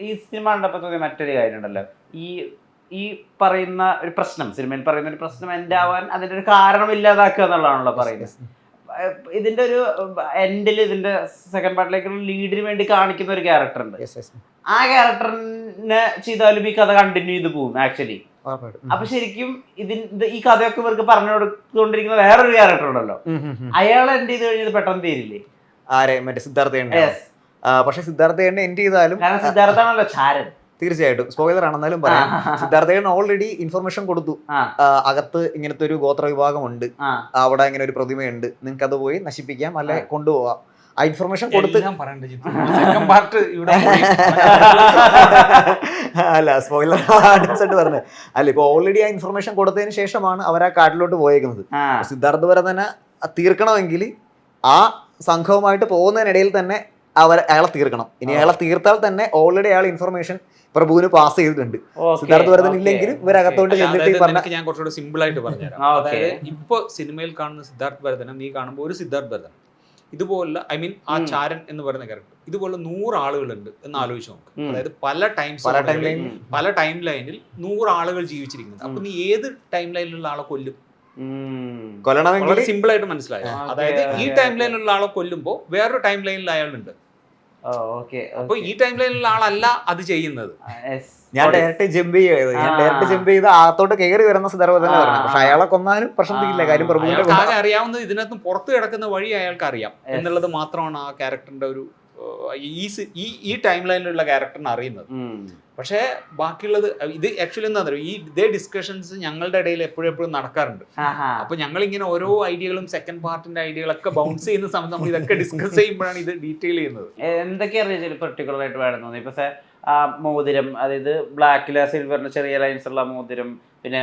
C: ഈ സിനിമ കണ്ടപ്പോ തോന്നിയ മറ്റൊരു കാര്യം ഉണ്ടല്ലോ, ഈ പറയുന്ന ഒരു പ്രശ്നം, സിനിമയിൽ പറയുന്ന ഒരു പ്രശ്നം എൻഡ് ആവാൻ അതിന്റെ ഒരു കാരണം ഇല്ലാതാക്കുക എന്നുള്ളതാണല്ലോ പറയുന്നത്. ഇതിന്റെ ഒരു എൻഡിൽ ഇതിന്റെ സെക്കൻഡ് പാർട്ടിലേക്കുള്ള ലീഡിന് വേണ്ടി കാണിക്കുന്ന ഒരു ക്യാരക്ടർ ഉണ്ട്. ആ ക്യാരക്ടറിനെ ചെയ്താലും ഈ കഥ കണ്ടിന്യൂ ചെയ്ത് പോകും ആക്ച്വലി. അപ്പൊ ശരിക്കും ഈ കഥയൊക്കെ ഇവർക്ക് പറഞ്ഞു കൊടുത്തുകൊണ്ടിരിക്കുന്ന വേറൊരു ക്യാരക്ടർ ഉണ്ടല്ലോ, അയാൾ എൻഡ് ചെയ്ത് കഴിഞ്ഞത് പെട്ടെന്ന് തീരില്ലേ?
B: ആരെ? മറ്റേ സിദ്ധാർത്ഥ. പക്ഷെ സിദ്ധാർത്ഥ എൻഡ് ചെയ്താലും
C: സിദ്ധാർത്ഥാണല്ലോ ചാരൻ.
B: തീർച്ചയായിട്ടും സ്പോയിലർ ആണെന്നാലും പറയാം. സിദ്ധാർത്ഥൻ ഓൾറെഡി ഇൻഫർമേഷൻ കൊടുത്തു, അകത്ത് ഇങ്ങനത്തെ ഒരു ഗോത്ര വിഭാഗം ഉണ്ട്, അവിടെ ഇങ്ങനെ ഒരു പ്രതിമയുണ്ട്, നിങ്ങൾക്ക് അത് പോയി നശിപ്പിക്കാം അല്ലെ കൊണ്ടുപോവാം. ആ ഇൻഫർമേഷൻ കൊടുത്ത് അല്ല സ്പോയിലർ ആയിട്ട് പറഞ്ഞത് അല്ല, ഇപ്പൊ ഓൾറെഡി ആ ഇൻഫർമേഷൻ കൊടുത്തതിന് ശേഷമാണ് അവർ ആ കാട്ടിലോട്ട് പോയേക്കുന്നത്. സിദ്ധാർത്ഥ വരെ തന്നെ തീർക്കണമെങ്കിൽ ആ സംഘവുമായിട്ട് പോകുന്നതിനിടയിൽ തന്നെ അയാളെ തീർക്കണം. ഇനി അയാളെ തീർത്താൽ തന്നെ ഓൾറെഡി അയാൾ ഇൻഫർമേഷൻ പ്രഭുവിന് പാസ് ചെയ്തിട്ടുണ്ട്. സിദ്ധാർത്ഥ വർദ്ധൻ ഇല്ലെങ്കിലും ഇവരകത്തോട്ട് ചെന്നിട്ട്
A: ഞാൻ കുറച്ചുകൂടെ സിമ്പിൾ ആയിട്ട് പറഞ്ഞുതരാം. അതായത് ഇപ്പൊ സിനിമയിൽ കാണുന്ന സിദ്ധാർത്ഥ വർദ്ധനം നീ കാണുമ്പോൾ ഒരു സിദ്ധാർത്ഥ വർദ്ധൻ ഇതുപോലെ ആ ചാരൻ എന്ന് പറയുന്ന ക്യാരക്ടർ ഇതുപോലെ 100 ആളുകളുണ്ട് എന്ന് ആലോചിച്ച് നോക്ക്. അതായത് പല ടൈം ലൈനിൽ 100 ആളുകൾ ജീവിച്ചിരിക്കുന്നത്. അപ്പൊ നീ ഏത് ടൈം ലൈനിലുള്ള ആളെ കൊല്ലും?
B: കൊല്ലണമെങ്കിൽ
A: സിമ്പിൾ ആയിട്ട് മനസ്സിലായോ? അതായത് ഈ ടൈം ലൈനിലുള്ള ആളെ കൊല്ലുമ്പോൾ വേറൊരു ടൈം ലൈനിൽ അയാളുണ്ട്. അപ്പൊ ഈ ടൈം ലൈനിലുള്ള ആളല്ല അത് ചെയ്യുന്നത്.
B: ഞാൻ ഡയറക്റ്റ് ജമ്പ് ചെയ്ത് അകത്തോട്ട് കയറി വരുന്ന സിദ്ധാർത്ഥ തന്നെ പറഞ്ഞു. പക്ഷെ അയാളെ കൊന്നാലും പ്രശ്നത്തില്ല. കാര്യം പ്രഭുവിന്റെ
A: ആകെ അറിയാവുന്നത് ഇതിനകത്ത് പുറത്ത് കിടക്കുന്ന വഴി അയാൾക്ക് അറിയാം എന്നുള്ളത് മാത്രമാണ് ആ ക്യാരക്ടറിന്റെ ഒരു ഈ ടൈം ലൈനിലുള്ള ക്യാരക്ടറിനെ അറിയുന്നത്. പക്ഷേ ബാക്കിയുള്ളത് ഇത് ആക്ച്വലി എന്താ പറയുക, ഇതേ ഡിസ്കഷൻസ് ഞങ്ങളുടെ ഇടയിൽ എപ്പോഴും നടക്കാറുണ്ട്. അപ്പൊ ഞങ്ങൾ ഇങ്ങനെ ഓരോ ഐഡിയകളും സെക്കൻഡ് പാർട്ടിന്റെ ഐഡിയകളൊക്കെ ബൗൺസ് ചെയ്യുന്ന സമയത്ത് നമ്മൾ ഇതൊക്കെ ഡിസ്കസ് ചെയ്യുമ്പോഴാണ് ഇത് ഡീറ്റെയിൽ ചെയ്യുന്നത്.
C: എന്തൊക്കെയാണ് പെർട്ടിക്കുലർ ആയിട്ട് വേണമെന്ന് ഇപ്പൊ മോതിരം, അതായത് ബ്ലാക്കിലെ സിൽവറിന്റെ ചെറിയ ലൈൻസ് ഉള്ള മോതിരം, പിന്നെ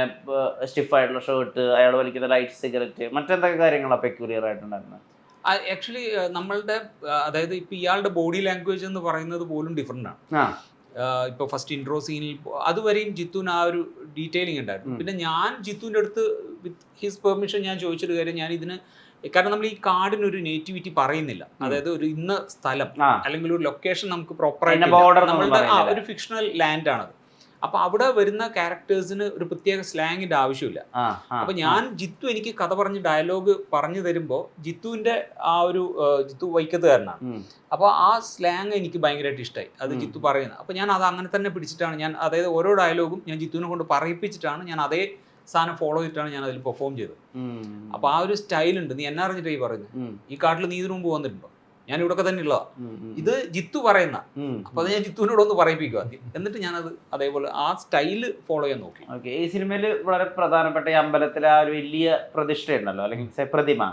C: സ്റ്റിഫ് ആയിട്ടുള്ള ഷർട്ട്, അയാൾ വലിക്കുന്ന ലൈറ്റ് സിഗരറ്റ്, മറ്റെന്തൊക്കെ കാര്യങ്ങളാണ് പെക്യൂലിയർ ആയിട്ടുണ്ടായിരുന്നത്?
A: ആക്ച്വലി നമ്മളുടെ അതായത് ഇപ്പൊ ഇയാളുടെ ബോഡി ലാംഗ്വേജ് എന്ന് പറയുന്നത് പോലും ഡിഫറെന്റ് ആണ്. ഇപ്പൊ ഫസ്റ്റ് ഇൻട്രോ സീനിൽ അതുവരെയും ജിത്തുവിന് ആ ഒരു ഡീറ്റെയിലിംഗ് ഉണ്ടായിരുന്നു. പിന്നെ ഞാൻ ജിത്തുവിന്റെ അടുത്ത് വിത്ത് ഹിസ് പെർമിഷൻ ഞാൻ ചോദിച്ചൊരു കാര്യം, ഞാൻ ഇതിന് കാരണം നമ്മൾ ഈ കാർഡിനൊരു നേറ്റിവിറ്റി പറയുന്നില്ല. അതായത് ഒരു ഇന്ന സ്ഥലം അല്ലെങ്കിൽ ഒരു ലൊക്കേഷൻ നമുക്ക് പ്രോപ്പറായിട്ട് നമ്മളുടെ ഒരു ഫിക്ഷണൽ ലാൻഡ് ആണത്. അപ്പൊ അവിടെ വരുന്ന ക്യാരക്ടേഴ്സിന് ഒരു പ്രത്യേക സ്ലാങ്ങിന്റെ ആവശ്യമില്ല. അപ്പൊ ഞാൻ ജിത്തു എനിക്ക് കഥ പറഞ്ഞ് ഡയലോഗ് പറഞ്ഞു തരുമ്പോ ജിത്തുവിന്റെ ആ ഒരു ജിത്തു വൈക്കത്തുകാരനാണ്. അപ്പൊ ആ സ്ലാങ് എനിക്ക് ഭയങ്കരമായിട്ട് ഇഷ്ടമായി, അത് ജിത്തു പറയുന്നത്. അപ്പൊ ഞാൻ അത് അങ്ങനെ തന്നെ പിടിച്ചിട്ടാണ് ഞാൻ, അതായത് ഓരോ ഡയലോഗും ഞാൻ ജിത്തുവിനെ കൊണ്ട് പറയിപ്പിച്ചിട്ടാണ് ഞാൻ അതേ സാധനം ഫോളോ ചെയ്തിട്ടാണ് ഞാൻ അതിൽ പെർഫോം ചെയ്തത്. അപ്പൊ ആ ഒരു സ്റ്റൈലുണ്ട്. നീ എന്നെ അറിഞ്ഞിട്ട് ഈ പറയുന്നത്, ഈ കാട്ടിൽ നീ ഇതിനു മുമ്പ് വന്നിട്ടുണ്ടോ? ഞാൻ ഇവിടെയൊക്കെ തന്നെ ഉള്ളതാ, ഇത് ജിത്തു പറയുന്ന. അപ്പൊ അത് ഞാൻ ജിത്തുവിനോട് ഒന്ന് പറയിപ്പിക്കുക, എന്നിട്ട് ഞാനത് അതേപോലെ ആ സ്റ്റൈല് ഫോളോ ചെയ്യാൻ നോക്കി.
C: ഓക്കെ, ഈ സിനിമയിൽ വളരെ പ്രധാനപ്പെട്ട ഈ അമ്പലത്തിലെ ആ ഒരു വലിയ പ്രതിഷ്ഠയുണ്ടല്ലോ, അല്ലെങ്കിൽ പ്രതിമ,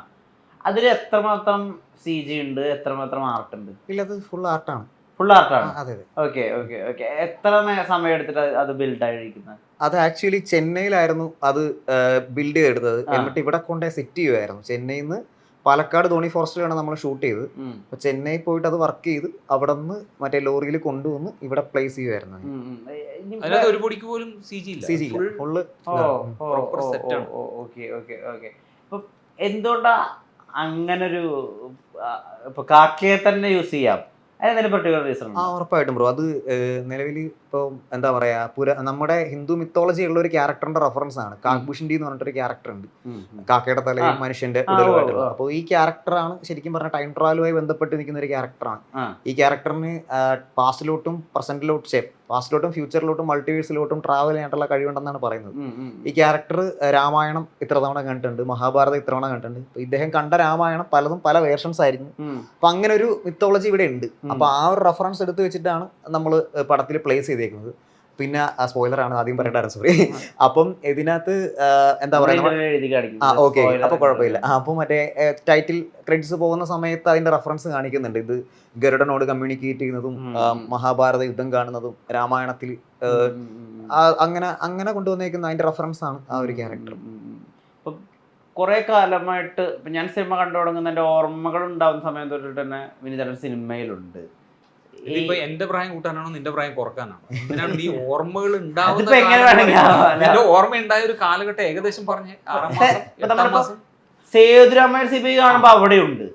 C: അതിൽ എത്രമാത്രം CG ഉണ്ട്, എത്രമാത്രം ആർട്ട് ഉണ്ട്?
B: ഇല്ല, അത് ഫുൾ ആർട്ടാണ്.
C: ഫുൾ ആർട്ടാണ്.
B: അതെ.
C: Okay okay okay. എത്ര സമയം എടുത്തിട്ട് അത് ബിൽഡ് ആയിരിക്കുന്നത്?
B: അത് ആക്ച്വലി ചെന്നൈയിലായിരുന്നു അത് ബിൽഡ് ചെയ്തെടുത്തത്. എന്നിട്ട് ഇവിടെ കൊണ്ടേ സെറ്റ് ചെയ്യുമായിരുന്നു. ചെന്നൈയിൽ നിന്ന് പാലക്കാട് ധോണി ഫോറസ്റ്റിലാണ് നമ്മൾ ഷൂട്ട് ചെയ്ത്. അപ്പൊ ചെന്നൈ പോയിട്ട് അത് വർക്ക് ചെയ്ത് അവിടെ നിന്ന് മറ്റേ ലോറിയിൽ കൊണ്ടുവന്ന് ഇവിടെ പ്ലേസ് ചെയ്യുമായിരുന്നു.
A: അതിനകത്ത് ഒരു പൊടിക്ക് പോലും CG ഇല്ല, ഫുള്ള് പ്രോപ്പർ സെറ്റ് ആണ്.
C: Okay okay okay. ഇപ്പൊ എന്തുകൊണ്ടാ അങ്ങനൊരു, ഇപ്പൊ കാക്കയെ തന്നെ യൂസ് ചെയ്യാം, അതിന് പർട്ടിക്കുലർ റീസൺ?
B: ഉറപ്പായിട്ടും ബ്രോ. അത് നിലവിൽ ഇപ്പോൾ എന്താ പറയാ, നമ്മുടെ ഹിന്ദു മിത്തോളജി ഉള്ള ഒരു ക്യാരക്ടറിന്റെ റെഫറൻസ് ആണ്. കാക്ഭൂഷണ്ടി എന്ന് പറഞ്ഞിട്ടൊരു ക്യാരക്ടർ ഉണ്ട്, കാക്കയുടെ തലയും മനുഷ്യന്റെ ഉടലുമായിട്ടുള്ള. അപ്പോൾ ഈ ക്യാരക്ടറാണ് ശരിക്കും പറഞ്ഞ ടൈം ട്രാവലുമായി ബന്ധപ്പെട്ട് നിൽക്കുന്ന ഒരു ക്യാരക്ടറാണ്. ഈ ക്യാരക്ടറിന് പാസ്റ്റിലോട്ടും പാസ്റ്റിലോട്ടും ഫ്യൂച്ചറിലോട്ടും മൾട്ടിവേഴ്സിലോട്ടും ട്രാവൽ ചെയ്യാനുള്ള കഴിവുണ്ടെന്നാണ് പറയുന്നത്. ഈ ക്യാരക്ടർ രാമായണം ഇത്ര തവണ കണ്ടിട്ടുണ്ട്, മഹാഭാരതം ഇത്ര തവണ കണ്ടിട്ടുണ്ട്. ഇദ്ദേഹം കണ്ട രാമായണം പലതും പല വേർഷൻസ് ആയിരുന്നു. അപ്പൊ അങ്ങനെ ഒരു മിത്തോളജി ഇവിടെ ഉണ്ട്. അപ്പൊ ആ ഒരു റെഫറൻസ് എടുത്ത് വെച്ചിട്ടാണ് നമ്മൾ പടത്തിൽ പ്ലേസ് ചെയ്തേക്കുന്നത്. പിന്നെ സ്പോയിലർ ആണ്, ആദ്യം പറയണ്ടായിരുന്നു, സോറി. അപ്പം ഇതിനകത്ത് എന്താ പറയുക, ഓക്കെ, അപ്പൊ കുഴപ്പമില്ല. അപ്പൊ മറ്റേ ടൈറ്റിൽ ക്രെഡിറ്റ്സ് പോകുന്ന സമയത്ത് അതിന്റെ റെഫറൻസ് കാണിക്കുന്നുണ്ട്. ഇത് ഗരുഡനോട് കമ്മ്യൂണിക്കേറ്റ് ചെയ്യുന്നതും മഹാഭാരത യുദ്ധം കാണുന്നതും രാമായണത്തിൽ അങ്ങനെ കൊണ്ടുവന്നേക്കുന്ന അതിന്റെ റെഫറൻസ് ആണ് ആ ഒരു ക്യാരക്ടർ.
C: കുറെ കാലമായിട്ട് ഇപ്പൊ ഞാൻ സിനിമ കണ്ടു തുടങ്ങുന്ന എന്റെ ഓർമ്മകൾ ഉണ്ടാവുന്ന സമയം തൊട്ടിട്ട് തന്നെ വിനീതൻ സിനിമയിലുണ്ട്.
A: ഇതിപ്പോ എന്റെ പ്രായം കൂട്ടാനാണോ നിന്റെ പ്രായം കുറക്കാനാണോ? ഇതിനാണ് നീ ഓർമ്മകൾ ഓർമ്മ ഉണ്ടായ ഒരു കാലഘട്ടം ഏകദേശം പറഞ്ഞ് 6 മാസം.
C: സേതുരാമൻ സിബി കാണുമ്പോ അവിടെയുണ്ട്,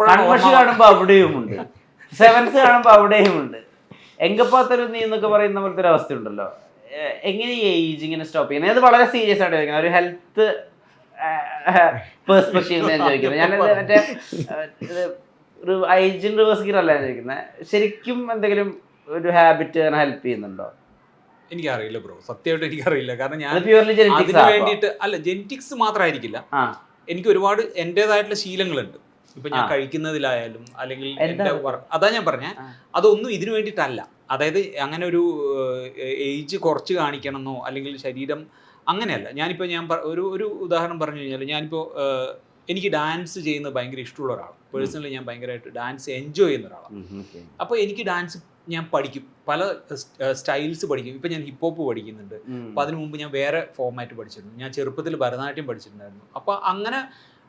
C: കൺമഷി കാണുമ്പോ അവിടെയുമുണ്ട്, സെവൻസ് കാണുമ്പോ അവിടെയുമുണ്ട്, എങ്കപ്പാത്തൊരു നീ എന്നൊക്കെ പറയുന്ന പോലത്തെ ഒരു അവസ്ഥ ഉണ്ടല്ലോ. എങ്ങനെ ഈ ഏജ് ഇങ്ങനെ സ്റ്റോപ്പ് ചെയ്യുന്നത്? അത് വളരെ സീരിയസ് ആയിട്ട് ചോദിക്കുന്നത്, ഒരു ഹെൽത്ത് പെർസ്പെക്റ്റീവ് ഞാൻ ചോദിക്കുന്നത്. ഞാനത് മറ്റേ ഒരു ഐജിൻ റിവേഴ്സ് ഗിയർ അല്ല ചോദിക്കുന്നത്, ശരിക്കും എന്തെങ്കിലും ഒരു ഹാബിറ്റ് അങ്ങനെ ഹെൽപ്പ് ചെയ്യുന്നുണ്ടോ?
A: എനിക്കറിയില്ല ബ്രോ, സത്യമായിട്ട് എനിക്കറിയില്ല. കാരണം ഞാൻ
C: അതിന്
A: വേണ്ടിയിട്ട് അല്ല, ജെനറ്റിക്സ് മാത്രമായിരിക്കില്ല, എനിക്ക് ഒരുപാട് എന്റേതായിട്ടുള്ള ശീലങ്ങളുണ്ട്. ഇപ്പൊ ഞാൻ കഴിക്കുന്നതിലായാലും അല്ലെങ്കിൽ എന്റെ വർക്ക്, അതാ ഞാൻ പറഞ്ഞ, അതൊന്നും ഇതിനു വേണ്ടിയിട്ടല്ല. അതായത് അങ്ങനെ ഒരു ഏജ് കുറച്ച് കാണിക്കണമെന്നോ അല്ലെങ്കിൽ ശരീരം അങ്ങനെയല്ല. ഞാനിപ്പോൾ ഒരു ഉദാഹരണം പറഞ്ഞു കഴിഞ്ഞാൽ, ഞാനിപ്പോൾ എനിക്ക് ഡാൻസ് ചെയ്യുന്നത് ഭയങ്കര ഇഷ്ടമുള്ള ഒരാളാണ്. പേഴ്സണലി ഞാൻ ഭയങ്കരമായിട്ട് ഡാൻസ് എൻജോയ് ചെയ്യുന്ന ഒരാളാണ്. അപ്പോൾ എനിക്ക് ഡാൻസ് ഞാൻ പഠിക്കും, പല സ്റ്റൈൽസ് പഠിക്കും. ഇപ്പം ഞാൻ ഹിപ്പ് ഹോപ്പ് പഠിക്കുന്നുണ്ട്. അപ്പോൾ അതിനു മുമ്പ് ഞാൻ വേറെ ഫോമാറ്റ് പഠിച്ചിട്ടുണ്ട്. ഞാൻ ചെറുപ്പത്തിൽ ഭരതനാട്യം പഠിച്ചിട്ടുണ്ടായിരുന്നു. അപ്പോൾ അങ്ങനെ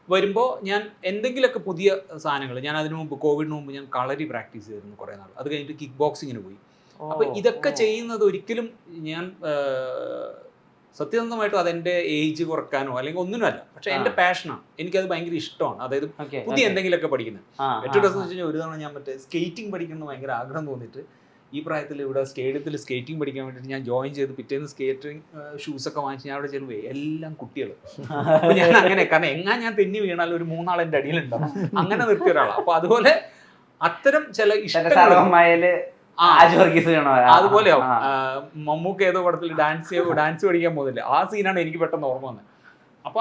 A: വരുമ്പോൾ ഞാൻ എന്തെങ്കിലുമൊക്കെ പുതിയ സാധനങ്ങൾ, ഞാൻ അതിനു മുമ്പ് കോവിഡിന് മുമ്പ് ഞാൻ കളരി പ്രാക്ടീസ് ചെയ്തിരുന്നു കുറേ നാൾ. അത് കഴിഞ്ഞിട്ട് കിക്ക് ബോക്സിങ്ങിന് പോയി. അപ്പോൾ ഇതൊക്കെ ചെയ്യുന്നത് ഒരിക്കലും ഞാൻ സത്യസന്ധമായിട്ടും അതെന്റെ ഏജ് കുറക്കാനോ അല്ലെങ്കിൽ ഒന്നിനുമല്ല, പക്ഷെ എന്റെ പാഷനാണ്, എനിക്കത് ഭയങ്കര ഇഷ്ടമാണ്. അതായത് പുതിയ എന്തെങ്കിലുമൊക്കെ പഠിക്കുന്നത്. ഏറ്റവും രസം വെച്ച് കഴിഞ്ഞാൽ, ഒരു തവണ ഞാൻ മറ്റേ സ്കേറ്റിംഗ് പഠിക്കണം ഭയങ്കര ആഗ്രഹം തോന്നിയിട്ട് ഈ പ്രായത്തിൽ ഇവിടെ സ്റ്റേഡിയത്തിൽ സ്കേറ്റിംഗ് പഠിക്കാൻ വേണ്ടിയിട്ട് ഞാൻ ജോയിൻ ചെയ്ത് പിറ്റേന്ന് സ്കേറ്റിംഗ് ഷൂസൊക്കെ വാങ്ങിച്ച് ഞാൻ അവിടെ ചെല്ലുമ്പോൾ എല്ലാം കുട്ടികൾ. ഞാൻ അങ്ങനെ, കാരണം ഞാൻ തെന്നി വീണാൽ ഒരു 3 ആൾ എൻ്റെ അടിയിലുണ്ടാവും, അങ്ങനെ നിർത്തിയ ഒരാളാണ്. അപ്പൊ അതുപോലെ അത്തരം ചില ഇഷ്ടങ്ങൾ അതുപോലെ മമ്മൂക്ക ഏതോ പടത്തിൽ ഡാൻസ് പഠിക്കാൻ പോകുന്നില്ല, ആ സീനാണ് എനിക്ക് പെട്ടെന്ന് ഓർമ്മ വന്നത്. അപ്പൊ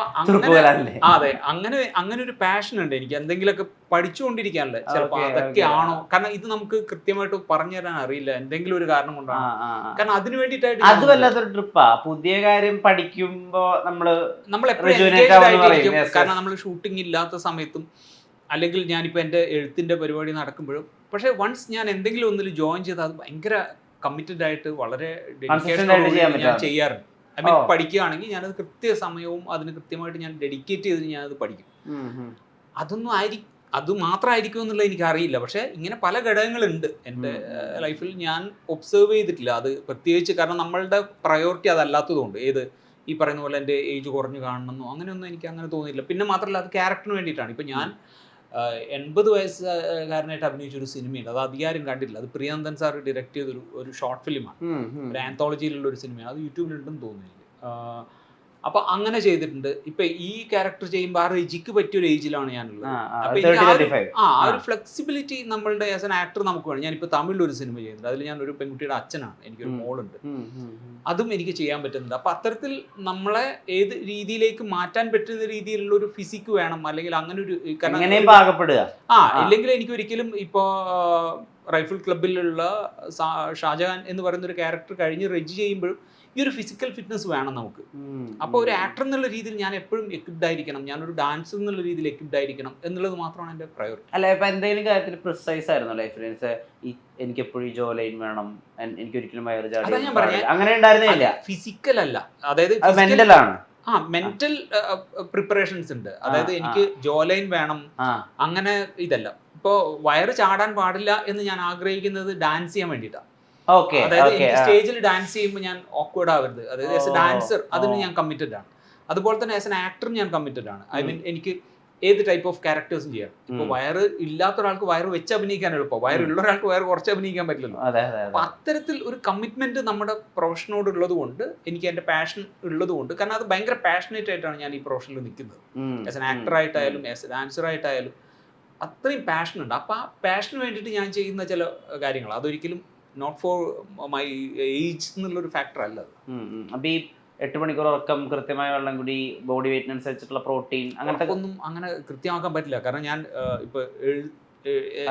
A: അതെ, അങ്ങനെ ഒരു പാഷൻ ഉണ്ട് എനിക്ക്, എന്തെങ്കിലുമൊക്കെ പഠിച്ചുകൊണ്ടിരിക്കാനല്ലേ. ചിലപ്പോ അതൊക്കെയാണോ, കാരണം ഇത് നമുക്ക് കൃത്യമായിട്ട് പറഞ്ഞു തരാൻ അറിയില്ല, എന്തെങ്കിലും ഒരു കാരണം കൊണ്ടാണ്. കാരണം അതിന് വേണ്ടിയിട്ടായിട്ട്
C: അത് വല്ലാത്തൊരു ട്രിപ്പാ, പുതിയ കാര്യം പഠിക്കുമ്പോ നമ്മൾ
A: എപ്പോഴും, കാരണം നമ്മൾ ഷൂട്ടിംഗ് ഇല്ലാത്ത സമയത്തും അല്ലെങ്കിൽ ഞാനിപ്പോൾ എൻ്റെ എഴുത്തിൻ്റെ പരിപാടി നടക്കുമ്പോഴും. പക്ഷേ വൺസ് ഞാൻ എന്തെങ്കിലും ഒന്നിൽ ജോയിൻ ചെയ്താൽ അത് ഭയങ്കര കമ്മിറ്റഡ് ആയിട്ട് വളരെ ഡെഡിക്കേഷനോട് ഞാൻ ചെയ്യാറുണ്ട്. ഐ മീൻ പഠിക്കുകയാണെങ്കിൽ ഞാനത് കൃത്യസമയവും അതിന് കൃത്യമായിട്ട് ഞാൻ ഡെഡിക്കേറ്റ് ചെയ്ത് ഞാനത് പഠിക്കും. അത് മാത്രമായിരിക്കും എന്നുള്ളത് എനിക്കറിയില്ല. പക്ഷേ ഇങ്ങനെ പല ഘടകങ്ങളുണ്ട് എൻ്റെ ലൈഫിൽ, ഞാൻ ഒബ്സർവ് ചെയ്തിട്ടില്ല അത് പ്രത്യേകിച്ച്. കാരണം നമ്മളുടെ പ്രയോറിറ്റി അതല്ലാത്തതുകൊണ്ട്, ഈ പറയുന്ന പോലെ എൻ്റെ ഏജ് കുറഞ്ഞ് കാണണമെന്നോ അങ്ങനെയൊന്നും എനിക്ക് അങ്ങനെ തോന്നിയില്ല. പിന്നെ മാത്രമല്ല, അത് ക്യാരക്ടറിന് വേണ്ടിയിട്ടാണ്. ഇപ്പം ഞാൻ 80 വയസ്സുകാരനായിട്ട് അഭിനയിച്ച ഒരു സിനിമയുണ്ട്, അത് അധികാരം കണ്ടിട്ടില്ല. അത് പ്രിയനന്ദൻ സാർ ഡയറക്റ്റ് ചെയ്തൊരു ഒരു ഷോർട്ട് ഫിലിമാണ്, ഒരു ആന്തോളജിയിലുള്ള ഒരു സിനിമയാണ്. അത് യൂട്യൂബിലുണ്ടെന്ന് തോന്നുന്നു എനിക്ക്. അപ്പോൾ അങ്ങനെ ചെയ്തിട്ടുണ്ട്. ഇപ്പൊ ഈ ക്യാരക്ടർ ചെയ്യുമ്പോൾ ആ റെജിക്ക് പറ്റിയൊരു ഏജിലാണ് ഞാനുള്ളത്. അപ്പൊ ആ ഒരു ഫ്ലെക്സിബിലിറ്റി നമ്മളുടെ ആസ് എൻ ആക്ടർ നമുക്ക് വേണം. ഞാനിപ്പോൾ തമിഴിലൊരു സിനിമ ചെയ്യുന്നുണ്ട്, അതിൽ ഞാൻ ഒരു പെൺകുട്ടിയുടെ അച്ഛനാണ്, എനിക്കൊരു മോളുണ്ട്, അതും എനിക്ക് ചെയ്യാൻ പറ്റുന്നുണ്ട്. അപ്പൊ അത്തരത്തിൽ നമ്മളെ ഏത് രീതിയിലേക്ക് മാറ്റാൻ പറ്റുന്ന രീതിയിലുള്ള ഒരു ഫിസിക്ക് വേണം, അല്ലെങ്കിൽ അങ്ങനെ ഒരു ഇല്ലെങ്കിൽ എനിക്ക് ഒരിക്കലും ഇപ്പോ റൈഫിൾ ക്ലബിലുള്ള ഷാജഹാൻ എന്ന് പറയുന്ന ഒരു ക്യാരക്ടർ കഴിഞ്ഞ് റെജി ചെയ്യുമ്പോഴും ഈ ഒരു ഫിസിക്കൽ ഫിറ്റ്നസ് വേണം നമുക്ക്. അപ്പോൾ ഒരു ആക്ടർ എന്നുള്ള രീതിയിൽ ഞാൻ എപ്പോഴും എക്വിപ്ഡ് ആയിരിക്കണം, ഞാനൊരു ഡാൻസർ എന്നുള്ള രീതിയിൽ എക്വിപ്ഡ് ആയിരിക്കണം എന്നുള്ളത് മാത്രമാണ് എൻ്റെ പ്രയോറിറ്റി.
C: അല്ല, ഇപ്പൊ എന്തെങ്കിലും കാര്യത്തിൽ പ്രിസൈസ് ആയിരുന്നു ലൈഫിൽ? എനിക്ക് എപ്പോഴും ജോ ലൈൻ വേണം, എനിക്ക് ഒരിക്കലും വയറ് ചാടി അങ്ങനെ ഉണ്ടായിരുന്നില്ല.
A: ഫിസിക്കൽ അല്ല, അതായത്
C: മെന്റൽ ആണ്.
A: മെന്റൽ പ്രിപ്പറേഷൻസ് ഉണ്ട്. അതായത് എനിക്ക് ജോ ലൈൻ വേണം, അങ്ങനെ ഇതല്ല. ഇപ്പോ വയറ് ചാടാൻ പാടില്ല എന്ന് ഞാൻ ആഗ്രഹിക്കുന്നത് ഡാൻസ് ചെയ്യാൻ വേണ്ടിയിട്ടാണ്. അതായത് എനിക്ക് സ്റ്റേജിൽ ഡാൻസ് ചെയ്യുമ്പോൾ ഞാൻ ഓക്വേർഡ് ആവരുത്. അതായത് ആസ് എ ഡാൻസർ അതിന് ഞാൻ കമ്മിറ്റഡ് ആണ്. അതുപോലെ തന്നെ ആസ് എൻ ആക്ടറും ഞാൻ കമ്മിറ്റഡ് ആണ്. ഐ മീൻ എനിക്ക് ഏത് ടൈപ്പ് ഓഫ് ക്യാരക്ടേഴ്സും ചെയ്യാം. ഇപ്പൊ വയറ് ഇല്ലാത്ത ഒരാൾക്ക് വയറ് വെച്ച് അഭിനയിക്കാൻ എളുപ്പം, വയറുള്ള ഒരാൾക്ക് വയറ് കുറച്ച് അഭിനയിക്കാൻ പറ്റില്ലല്ലോ. അപ്പൊ അത്തരത്തിൽ ഒരു കമ്മിറ്റ്മെന്റ് നമ്മുടെ പ്രൊഫഷനോട് ഉള്ളത് കൊണ്ട്, എനിക്ക് എന്റെ പാഷൻ ഉള്ളത് കൊണ്ട്, കാരണം അത് ഭയങ്കര പാഷനേറ്റ് ആയിട്ടാണ് ഞാൻ ഈ പ്രൊഫഷനിൽ നിൽക്കുന്നത്. ആസ് എൻ ആക്ടർ ആയിട്ടായാലും ആസ് എ ഡാൻസർ ആയിട്ടായാലും അത്രയും പാഷൻ ഉണ്ട്. അപ്പൊ ആ പാഷന് വേണ്ടിയിട്ട് ഞാൻ ചെയ്യുന്ന ചില കാര്യങ്ങൾ അതൊരിക്കലും നോട്ട് ഫോർ മൈ ഏജ് എന്നുള്ളൊരു ഫാക്ടർ അല്ല അത്.
C: അപ്പൊ ഈ 8 മണിക്കൂർ ഉറക്കം, കൃത്യമായ വെള്ളം കൂടി, ബോഡി വെയിറ്റിനനുസരിച്ചിട്ടുള്ള പ്രോട്ടീൻ, അങ്ങനത്തെ ഒന്നും
A: അങ്ങനെ കൃത്യമാക്കാൻ പറ്റില്ല. കാരണം ഞാൻ ഇപ്പൊ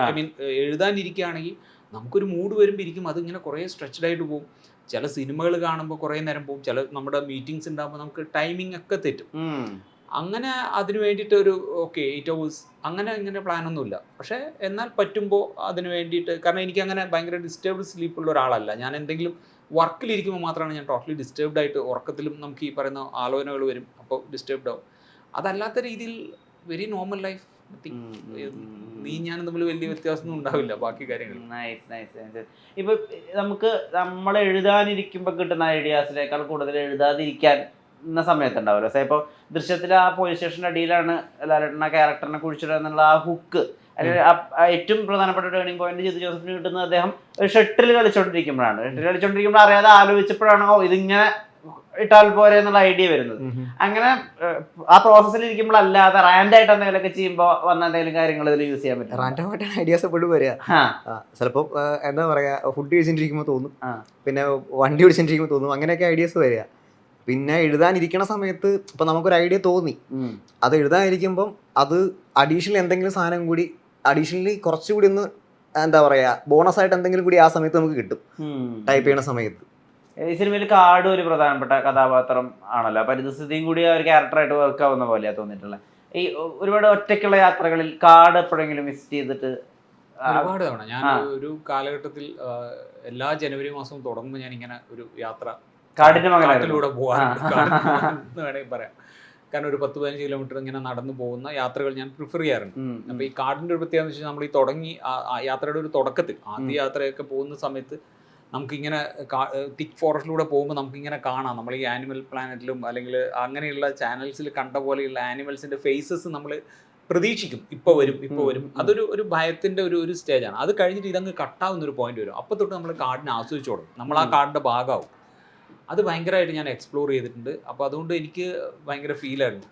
A: ഐ മീൻ എഴുതാനിരിക്കുകയാണെങ്കിൽ നമുക്കൊരു മൂഡ് വരുമ്പോൾ ഇരിക്കും, അതിങ്ങനെ കുറേ സ്ട്രെച്ച്ഡ് ആയിട്ട് പോകും. ചില സിനിമകൾ കാണുമ്പോൾ കുറേ നേരം പോകും, ചില നമ്മുടെ മീറ്റിംഗ്സ് ഉണ്ടാകുമ്പോൾ നമുക്ക് ടൈമിംഗ് ഒക്കെ തെറ്റും. അങ്ങനെ അതിന് വേണ്ടിയിട്ട് ഒരു 8 hours അങ്ങനെ ഇങ്ങനെ പ്ലാനൊന്നുമില്ല. പക്ഷേ എന്നാൽ പറ്റുമ്പോൾ അതിന് വേണ്ടിയിട്ട്, കാരണം എനിക്ക് അങ്ങനെ ഭയങ്കര ഡിസ്റ്റർബ്ഡ് സ്ലീപ്പുള്ള ഒരാളല്ല. ഞാൻ എന്തെങ്കിലും വർക്കിലിരിക്കുമ്പോൾ മാത്രമാണ് ഞാൻ ടോട്ടലി ഡിസ്റ്റർബ്ഡ് ആയിട്ട്, ഉറക്കത്തിലും നമുക്ക് ഈ പറയുന്ന ആലോചനകൾ വരും, അപ്പോൾ ഡിസ്റ്റർബ്ഡ് ആവും. അതല്ലാത്ത രീതിയിൽ വെരി നോർമൽ ലൈഫ്. നീ ഞാനും തമ്മിൽ വലിയ വ്യത്യാസമൊന്നും ഉണ്ടാവില്ല ബാക്കി കാര്യങ്ങൾ.
C: ഇപ്പൊ നമുക്ക് നമ്മൾ എഴുതാനിരിക്കുമ്പോൾ കിട്ടുന്ന ഐഡിയാസിനേക്കാൾ കൂടുതൽ എഴുതാതിരിക്കാൻ സമയത്തുണ്ടാവുമല്ലോ. സോ ഇപ്പോൾ ദൃശ്യത്തിൽ ആ പോലീസ് സ്റ്റേഷൻ്റെ അടിയിലാണ് ലാലേട്ടൻ ക്യാരക്ടറിനെ കുഴിച്ചിടുക എന്നുള്ള ആ ഹുക്ക്, അല്ലെങ്കിൽ ഏറ്റവും പ്രധാനപ്പെട്ട ടേണിംഗ് പോയിന്റ് ജിത്തു ജോസഫിന് കിട്ടുന്നത് അദ്ദേഹം ഒരു ഷട്ടിൽ കളിച്ചുകൊണ്ടിരിക്കുമ്പോഴാണ്. അറിയാതെ ആലോചിച്ചപ്പോഴാണ് ഇതിങ്ങനെ ഇട്ടാൽ പോരെ എന്നുള്ള ഐഡിയ വരുന്നത്. അങ്ങനെ ആ പ്രോസസ്സിൽ ഇരിക്കുമ്പോഴല്ലാതെ റാൻഡായിട്ട് എന്തെങ്കിലുമൊക്കെ ചെയ്യുമ്പോൾ വന്ന എന്തെങ്കിലും കാര്യങ്ങൾ ഇതിൽ യൂസ് ചെയ്യാൻ പറ്റും.
B: റാൻഡമായിട്ടാണ് ഐഡിയാസ് എപ്പോഴും വരിക. ചിലപ്പോൾ എന്താ പറയാ, ഫുഡ് കഴിച്ചിട്ടിരിക്കുമ്പോൾ തോന്നും, പിന്നെ വണ്ടി ഓടിച്ചിട്ടിരിക്കുമ്പോൾ തോന്നും, അങ്ങനെയൊക്കെ ഐഡിയാസ് വരിക. പിന്നെ എഴുതാനിരിക്കണ സമയത്ത് ഇപ്പം നമുക്കൊരു ഐഡിയ തോന്നി, അത് എഴുതാനിരിക്കുമ്പം അത് അഡീഷണൽ എന്തെങ്കിലും സാധനം കൂടി, അഡീഷണലി കുറച്ചുകൂടി ഒന്ന് എന്താ പറയുക, ബോണസ് ആയിട്ട് എന്തെങ്കിലും കൂടി ആ സമയത്ത് നമുക്ക് കിട്ടും ടൈപ്പ് ചെയ്യണ സമയത്ത്.
C: ഈ സിനിമയിൽ കാട് ഒരു പ്രധാനപ്പെട്ട കഥാപാത്രം ആണല്ലോ. പരിസ്ഥിതിയും കൂടി ഒരു ക്യാരക്ടറായിട്ട് വർക്ക് ആവുന്ന പോലെയാണ് തോന്നിയിട്ടുള്ളത്. ഈ ഒരുപാട് ഒറ്റയ്ക്കുള്ള യാത്രകളിൽ കാട് എപ്പോഴെങ്കിലും വിസിറ്റ് ചെയ്തിട്ട്?
A: ഒരുപാട് തവണ. ഞാൻ ഒരു കാലഘട്ടത്തിൽ എല്ലാ ജനുവരി മാസവും തുടങ്ങുമ്പോൾ ഞാൻ ഇങ്ങനെ ഒരു യാത്ര കാട്ടിലൂടെ പോകാറുണ്ട് വേണമെങ്കിൽ പറയാം. കാരണം ഒരു 10-15 കിലോമീറ്റർ ഇങ്ങനെ നടന്നു പോകുന്ന യാത്രകൾ ഞാൻ പ്രിഫർ ചെയ്യാറുണ്ട്. അപ്പൊ ഈ കാടിന്റെ ഒരു പ്രത്യേകത എന്ന് വെച്ചാൽ നമ്മൾ ഈ തുടങ്ങി യാത്രയുടെ ഒരു തുടക്കത്തിൽ ആദ്യ യാത്രയൊക്കെ പോകുന്ന സമയത്ത് നമുക്കിങ്ങനെ തിക്ക് ഫോറസ്റ്റിലൂടെ പോകുമ്പോൾ നമുക്കിങ്ങനെ കാണാം, നമ്മൾ ഈ ആനിമൽ പ്ലാനറ്റിലും അല്ലെങ്കിൽ അങ്ങനെയുള്ള ചാനൽസിൽ കണ്ട പോലെയുള്ള ആനിമൽസിന്റെ ഫേസസ് നമ്മൾ പ്രതീക്ഷിക്കും, ഇപ്പോൾ വരും. അതൊരു ഒരു ഭയത്തിന്റെ ഒരു സ്റ്റേജാണ്. അത് കഴിഞ്ഞിട്ട് ഇതങ്ങ് കട്ടാവുന്ന ഒരു പോയിന്റ് വരും. അപ്പോൾ തൊട്ട് നമ്മൾ കാടിനെ ആസ്വദിച്ചു തുടങ്ങും, നമ്മൾ ആ കാടിന്റെ ഭാഗമാവും. അത് ഭയങ്കരമായിട്ട് ഞാൻ എക്സ്പ്ലോർ ചെയ്തിട്ടുണ്ട്. അപ്പോൾ അതുകൊണ്ട് എനിക്ക് ഭയങ്കര ഫീലായിരുന്നു.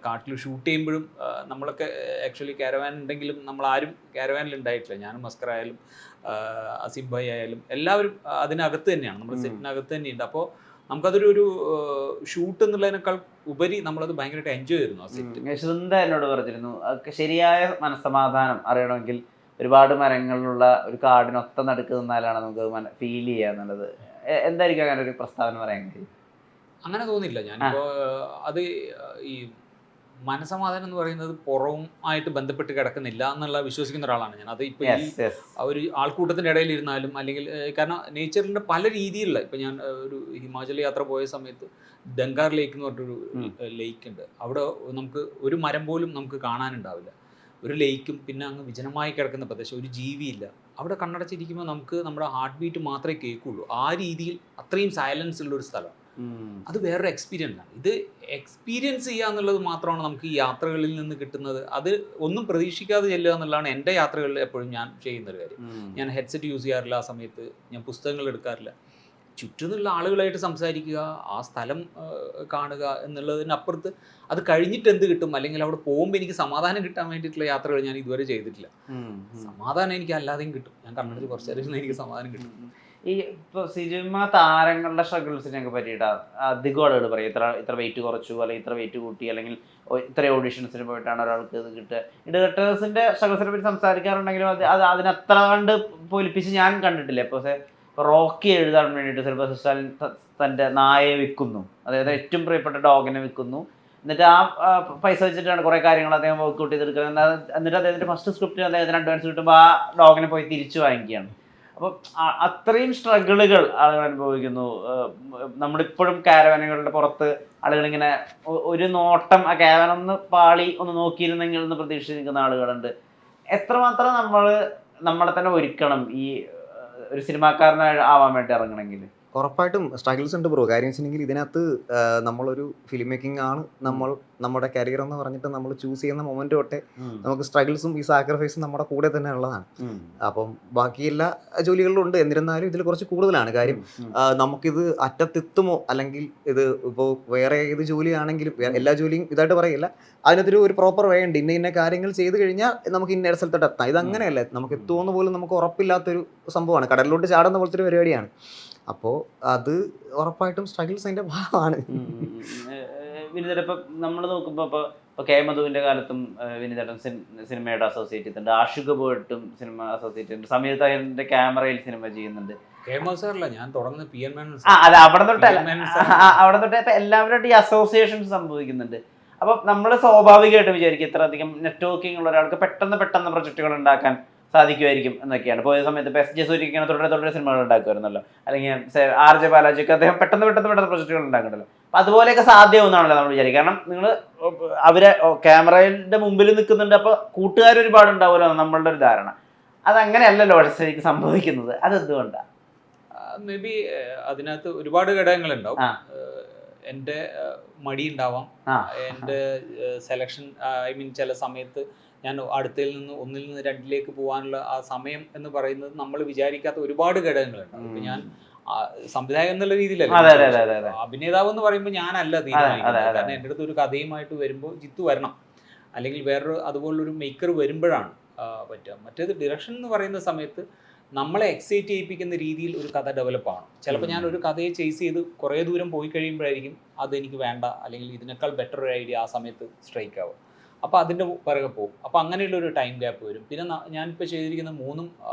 A: കാട്ടിൽ ഷൂട്ട് ചെയ്യുമ്പോഴും നമ്മളൊക്കെ ആക്ച്വലി കാരവാൻ ഉണ്ടെങ്കിലും നമ്മളാരും കാരവാനിൽ ഉണ്ടായിട്ടില്ല. ഞാനും മസ്കർ ആയാലും അസിം ഭായ് ആയാലും എല്ലാവരും അതിനകത്ത് തന്നെയാണ്, നമ്മുടെ സെറ്റിനകത്ത് തന്നെയുണ്ട്. അപ്പോൾ നമുക്കതൊരു ഒരു ഷൂട്ട് എന്നുള്ളതിനേക്കാൾ ഉപരി നമ്മളത് ഭയങ്കരമായിട്ട് എൻജോയ് ചെയ്തിരുന്നു ആ സെറ്റ്.
C: ശൃന്ദ എന്നോട് പറഞ്ഞിരുന്നു, ശരിയായ മനസ്സമാധാനം അറിയണമെങ്കിൽ ഒരുപാട് മരങ്ങളിലുള്ള ഒരു കാടിനൊത്ത നടുക്ക് നിന്നാലാണ് നമുക്ക് ഫീൽ ചെയ്യുക എന്നുള്ളത്. എന്തായിരിക്കും അങ്ങനെ ഒരു പ്രസ്താവന പറയാൻ കഴിയും?
A: അങ്ങനെ തോന്നില്ല. ഞാനിപ്പോൾ അത് ഈ മനസമാധാനം എന്ന് പറയുന്നത് പുറവും ആയിട്ട് ബന്ധപ്പെട്ട് കിടക്കുന്നില്ല എന്നുള്ള വിശ്വസിക്കുന്ന ഒരാളാണ് ഞാൻ. അത് ഇപ്പോൾ ഈ ഒരു ആൾക്കൂട്ടത്തിൻ്റെ ഇടയിൽ ഇരുന്നാലും, അല്ലെങ്കിൽ കാരണം നേച്ചറിൻ്റെ പല രീതിയിലുള്ള, ഇപ്പം ഞാൻ ഒരു ഹിമാചൽ യാത്ര പോയ സമയത്ത് ഡങ്കാർ ലേക്ക് എന്ന് പറഞ്ഞൊരു ലേക്ക് ഉണ്ട്. അവിടെ നമുക്ക് ഒരു മരം പോലും നമുക്ക് കാണാനുണ്ടാവില്ല, ഒരു ലേക്കും, പിന്നെ അങ്ങ് വിജനമായി കിടക്കുന്ന പ്രദേശം, ഒരു ജീവിയില്ല. അവിടെ കണ്ണടച്ചിരിക്കുമ്പോൾ നമുക്ക് നമ്മുടെ ഹാർട്ട് ബീറ്റ് മാത്രമേ കേൾക്കുള്ളൂ. ആ രീതിയിൽ അത്രയും സൈലൻസ് ഉള്ളൊരു സ്ഥലം. അത് വേറൊരു എക്സ്പീരിയൻസ് ആണ്. ഇത് എക്സ്പീരിയൻസ് ചെയ്യുക എന്നുള്ളത് മാത്രമാണ് നമുക്ക് ഈ യാത്രകളിൽ നിന്ന് കിട്ടുന്നത്. അത് ഒന്നും പ്രതീക്ഷിക്കാതെ ചെല്ലുക എന്നുള്ളതാണ് എൻ്റെ യാത്രകളിൽ എപ്പോഴും ഞാൻ ചെയ്യുന്നൊരു കാര്യം. ഞാൻ ഹെഡ്സെറ്റ് യൂസ് ചെയ്യാറില്ല, ആ സമയത്ത് ഞാൻ പുസ്തകങ്ങൾ എടുക്കാറില്ല. ചുറ്റുമുള്ള ആളുകളായിട്ട് സംസാരിക്കുക, ആ സ്ഥലം കാണുക എന്നുള്ളതിനപ്പുറത്ത് അത് കഴിഞ്ഞിട്ട് എന്ത് കിട്ടും, അല്ലെങ്കിൽ അവിടെ പോകുമ്പോൾ എനിക്ക് സമാധാനം കിട്ടാൻ വേണ്ടിയിട്ടുള്ള യാത്രകൾ ഞാൻ ഇതുവരെ ചെയ്തിട്ടില്ല. സമാധാനം എനിക്ക് അല്ലാതെയും കിട്ടും. ഞാൻ കണ്ണടച്ച് കുറച്ച് നേരം എനിക്ക് സമാധാനം കിട്ടും.
C: ഈ ഇപ്പോൾ സിനിമ താരങ്ങളുടെ സ്ട്രഗിൾസിനെയൊക്കെ പറ്റിയിട്ട് അധികം ആളുകൾ പറയും ഇത്ര വെയിറ്റ് കുറച്ചു, അല്ലെങ്കിൽ ഇത്ര വെയിറ്റ് കൂട്ടി, അല്ലെങ്കിൽ ഇത്ര ഓഡീഷൻസിന് പോയിട്ടാണ് ഒരാൾക്ക് ഇത് കിട്ടുക. ഈ ഡയറക്ടേഴ്സിൻ്റെ സ്ട്രഗിൾസിനെ പറ്റി സംസാരിക്കാറുണ്ടെങ്കിലും അത് അതിനത്ര കണ്ട് പൊലിപ്പിച്ച് ഞാൻ കണ്ടിട്ടില്ല. ഇപ്പോൾ റോക്കി എഴുതാൻ വേണ്ടിയിട്ട് സിൽവസ്റ്റർ സ്റ്റാലോൺ തൻ്റെ നായയെ വിൽക്കുന്നു, അതായത് ഏറ്റവും പ്രിയപ്പെട്ട ഡോഗിനെ വിൽക്കുന്നു. എന്നിട്ട് ആ പൈസ വെച്ചിട്ടാണ് കുറേ കാര്യങ്ങൾ അദ്ദേഹം വർക്ക്ഔട്ട് ചെയ്തെടുക്കുന്നത്. എന്നിട്ട് അദ്ദേഹത്തിൻ്റെ ഫസ്റ്റ് സ്ക്രിപ്റ്റിന് അദ്ദേഹത്തിന് അഡ്വാൻസ് കിട്ടുമ്പോൾ ആ ഡോഗിനെ പോയി തിരിച്ചു വാങ്ങിക്കുകയാണ്. അപ്പം അത്രയും സ്ട്രഗിളുകൾ ആളുകൾ അനുഭവിക്കുന്നു. നമ്മളിപ്പോഴും കാരവാനുകളുടെ പുറത്ത് ആളുകളിങ്ങനെ ഒരു നോട്ടം ആ കാരവാൻ ഒന്ന് പാളി ഒന്ന് നോക്കിയിരുന്നെങ്കിൽ എന്ന് പ്രതീക്ഷിച്ചിരിക്കുന്ന ആളുകളുണ്ട്. എത്രമാത്രം നമ്മളെ തന്നെ ഒരുക്കണം ഈ ഒരു സിനിമാക്കാരനായി ആവാൻ വേണ്ടി ഇറങ്ങണമെങ്കിൽ?
B: ഉറപ്പായിട്ടും സ്ട്രഗിൾസ് ഉണ്ട് ബ്രോ. കാര്യം വെച്ചിട്ടുണ്ടെങ്കിൽ ഇതിനകത്ത് നമ്മളൊരു ഫിലിം മേക്കിംഗ് ആണ് നമ്മുടെ കരിയർ എന്ന് പറഞ്ഞിട്ട് നമ്മൾ ചൂസ് ചെയ്യുന്ന മൊമെന്റ് തൊട്ടേ നമുക്ക് സ്ട്രഗിൾസും ഈ സാക്രിഫൈസും നമ്മുടെ കൂടെ തന്നെ ഉള്ളതാണ്. അപ്പം ബാക്കി എല്ലാ ജോലികളിലും ഉണ്ട്, എന്നിരുന്നാലും ഇതിൽ കുറച്ച് കൂടുതലാണ്. കാര്യം നമുക്കിത് അറ്റത്തെത്തുമോ, അല്ലെങ്കിൽ ഇത് ഇപ്പോൾ വേറെ ഏത് ജോലിയാണെങ്കിലും എല്ലാ ജോലിയും ഇതായിട്ട് പറയില്ല, അതിനകത്തൊരു ഒരു പ്രോപ്പർ വേ ഉണ്ട്. ഇന്ന കാര്യങ്ങൾ ചെയ്ത് കഴിഞ്ഞാൽ നമുക്ക് ഇന്ന സ്ഥലത്തോട്ട് എത്താം. ഇതങ്ങനെയല്ല, നമുക്ക് എത്തുമെന്ന് പോലും നമുക്ക് ഉറപ്പില്ലാത്തൊരു സംഭവമാണ്. കടലിലോട്ട് ചാടുന്ന പോലത്തെ ഒരു പരിപാടിയാണ്. അപ്പോൾ അത് ഉറപ്പായിട്ടും സ്ട്രഗിൾസ് അതിൻ്റെ ഭാഗമാണ്.
C: വിനിതേട്ടൻ ഇപ്പം നമ്മൾ നോക്കുമ്പോൾ ഇപ്പോൾ കെ മധുവിൻ്റെ കാലത്തും വിനിതേട്ടൻ സിനിമയുടെ അസോസിയേറ്റ് ചെയ്തിട്ടുണ്ട്, ആഷിഖ് പോയിട്ടും സിനിമ അസോസിയേറ്റ് ചെയ്തിട്ടുണ്ട്, സമീർ താഹിറിന്റെ ക്യാമറയിൽ സിനിമ ചെയ്യുന്നുണ്ട്.
A: ഞാൻ തുടങ്ങുന്നത്
C: അല്ല, അവിടെ തൊട്ട് ഇപ്പം എല്ലാവരുടെ ഈ അസോസിയേഷൻസ് സംഭവിക്കുന്നുണ്ട്. അപ്പം നമ്മൾ സ്വാഭാവികമായിട്ടും വിചാരിക്കും ഇത്ര അധികം നെറ്റ്വർക്കിംഗ് ഉള്ള ഒരാൾക്ക് പെട്ടെന്ന് പ്രൊജക്റ്റുകൾ ഉണ്ടാക്കാൻ സാധിക്കുമായിരിക്കും എന്നൊക്കെയാണ്. പോയ സമയത്ത് ഇപ്പോൾ എസ് ജെ സൂര്യക്കാണ് തുടരെ സിനിമകൾ ഉണ്ടാക്കുമായിരുന്നല്ലോ, അല്ലെങ്കിൽ ആർ ജെ ബാലാജിക്ക് അദ്ദേഹം പെട്ടെന്ന് പ്രൊജക്റ്റുകൾ ഉണ്ടാക്കുന്നുണ്ടല്ലോ. അപ്പം അതുപോലെയൊക്കെ സാധ്യമാവുന്നതാണല്ലോ നമ്മൾ വിചാരിക്കും. കാരണം നിങ്ങൾ അവരെ ക്യാമറയുടെ മുമ്പിൽ നിൽക്കുന്നുണ്ട്, അപ്പോൾ കൂട്ടുകാർ ഒരുപാട് ഉണ്ടാവുമല്ലോ നമ്മളുടെ ഒരു ധാരണ. അതങ്ങനെയല്ലല്ലോ ശരിക്കും സംഭവിക്കുന്നത്. അതെന്തുകൊണ്ടാണ്?
A: മേ ബി അതിനകത്ത് ഒരുപാട് ഘടകങ്ങളുണ്ടാവും. എൻ്റെ മടി ഉണ്ടാവാം, എൻ്റെ സെലക്ഷൻ, ഐ മീൻ ചില സമയത്ത് ഞാൻ അടുത്തതിൽ നിന്ന് ഒന്നിൽ നിന്ന് രണ്ടിലേക്ക് പോകാനുള്ള ആ സമയം എന്ന് പറയുന്നത് നമ്മൾ വിചാരിക്കാത്ത ഒരുപാട് ഘടകങ്ങളുണ്ട്. ഇപ്പൊ ഞാൻ സംവിധായകൻ എന്നുള്ള രീതിയിലല്ല, അഭിനേതാവ് എന്ന് പറയുമ്പോൾ ഞാനല്ല തീരുമാനിക്കുന്നത്. കാരണം എൻ്റെ അടുത്ത് ഒരു കഥയുമായിട്ട് വരുമ്പോൾ ജിത്തു വരണം, അല്ലെങ്കിൽ വേറൊരു അതുപോലുള്ളൊരു മേക്കർ വരുമ്പോഴാണ് പറ്റുക. മറ്റേത് ഡിറക്ഷൻ എന്ന് പറയുന്ന സമയത്ത് നമ്മളെ എക്സൈറ്റ് ചെയ്യിപ്പിക്കുന്ന രീതിയിൽ ഒരു കഥ ഡെവലപ്പ് ആണ്. ചിലപ്പോൾ ഞാൻ ഒരു കഥയെ ചേസ് ചെയ്ത് കുറേ ദൂരം പോയി കഴിയുമ്പോഴായിരിക്കും അതെനിക്ക് വേണ്ട, അല്ലെങ്കിൽ ഇതിനേക്കാൾ ബെറ്റർ ഒരു ഐഡിയ ആ സമയത്ത് സ്ട്രൈക്ക് ആവും. അപ്പോൾ അതിൻ്റെ പിറകെ പോകും. അപ്പോൾ അങ്ങനെയുള്ളൊരു ടൈം ഗ്യാപ്പ് വരും. പിന്നെ ഞാനിപ്പോൾ ചെയ്തിരിക്കുന്ന 3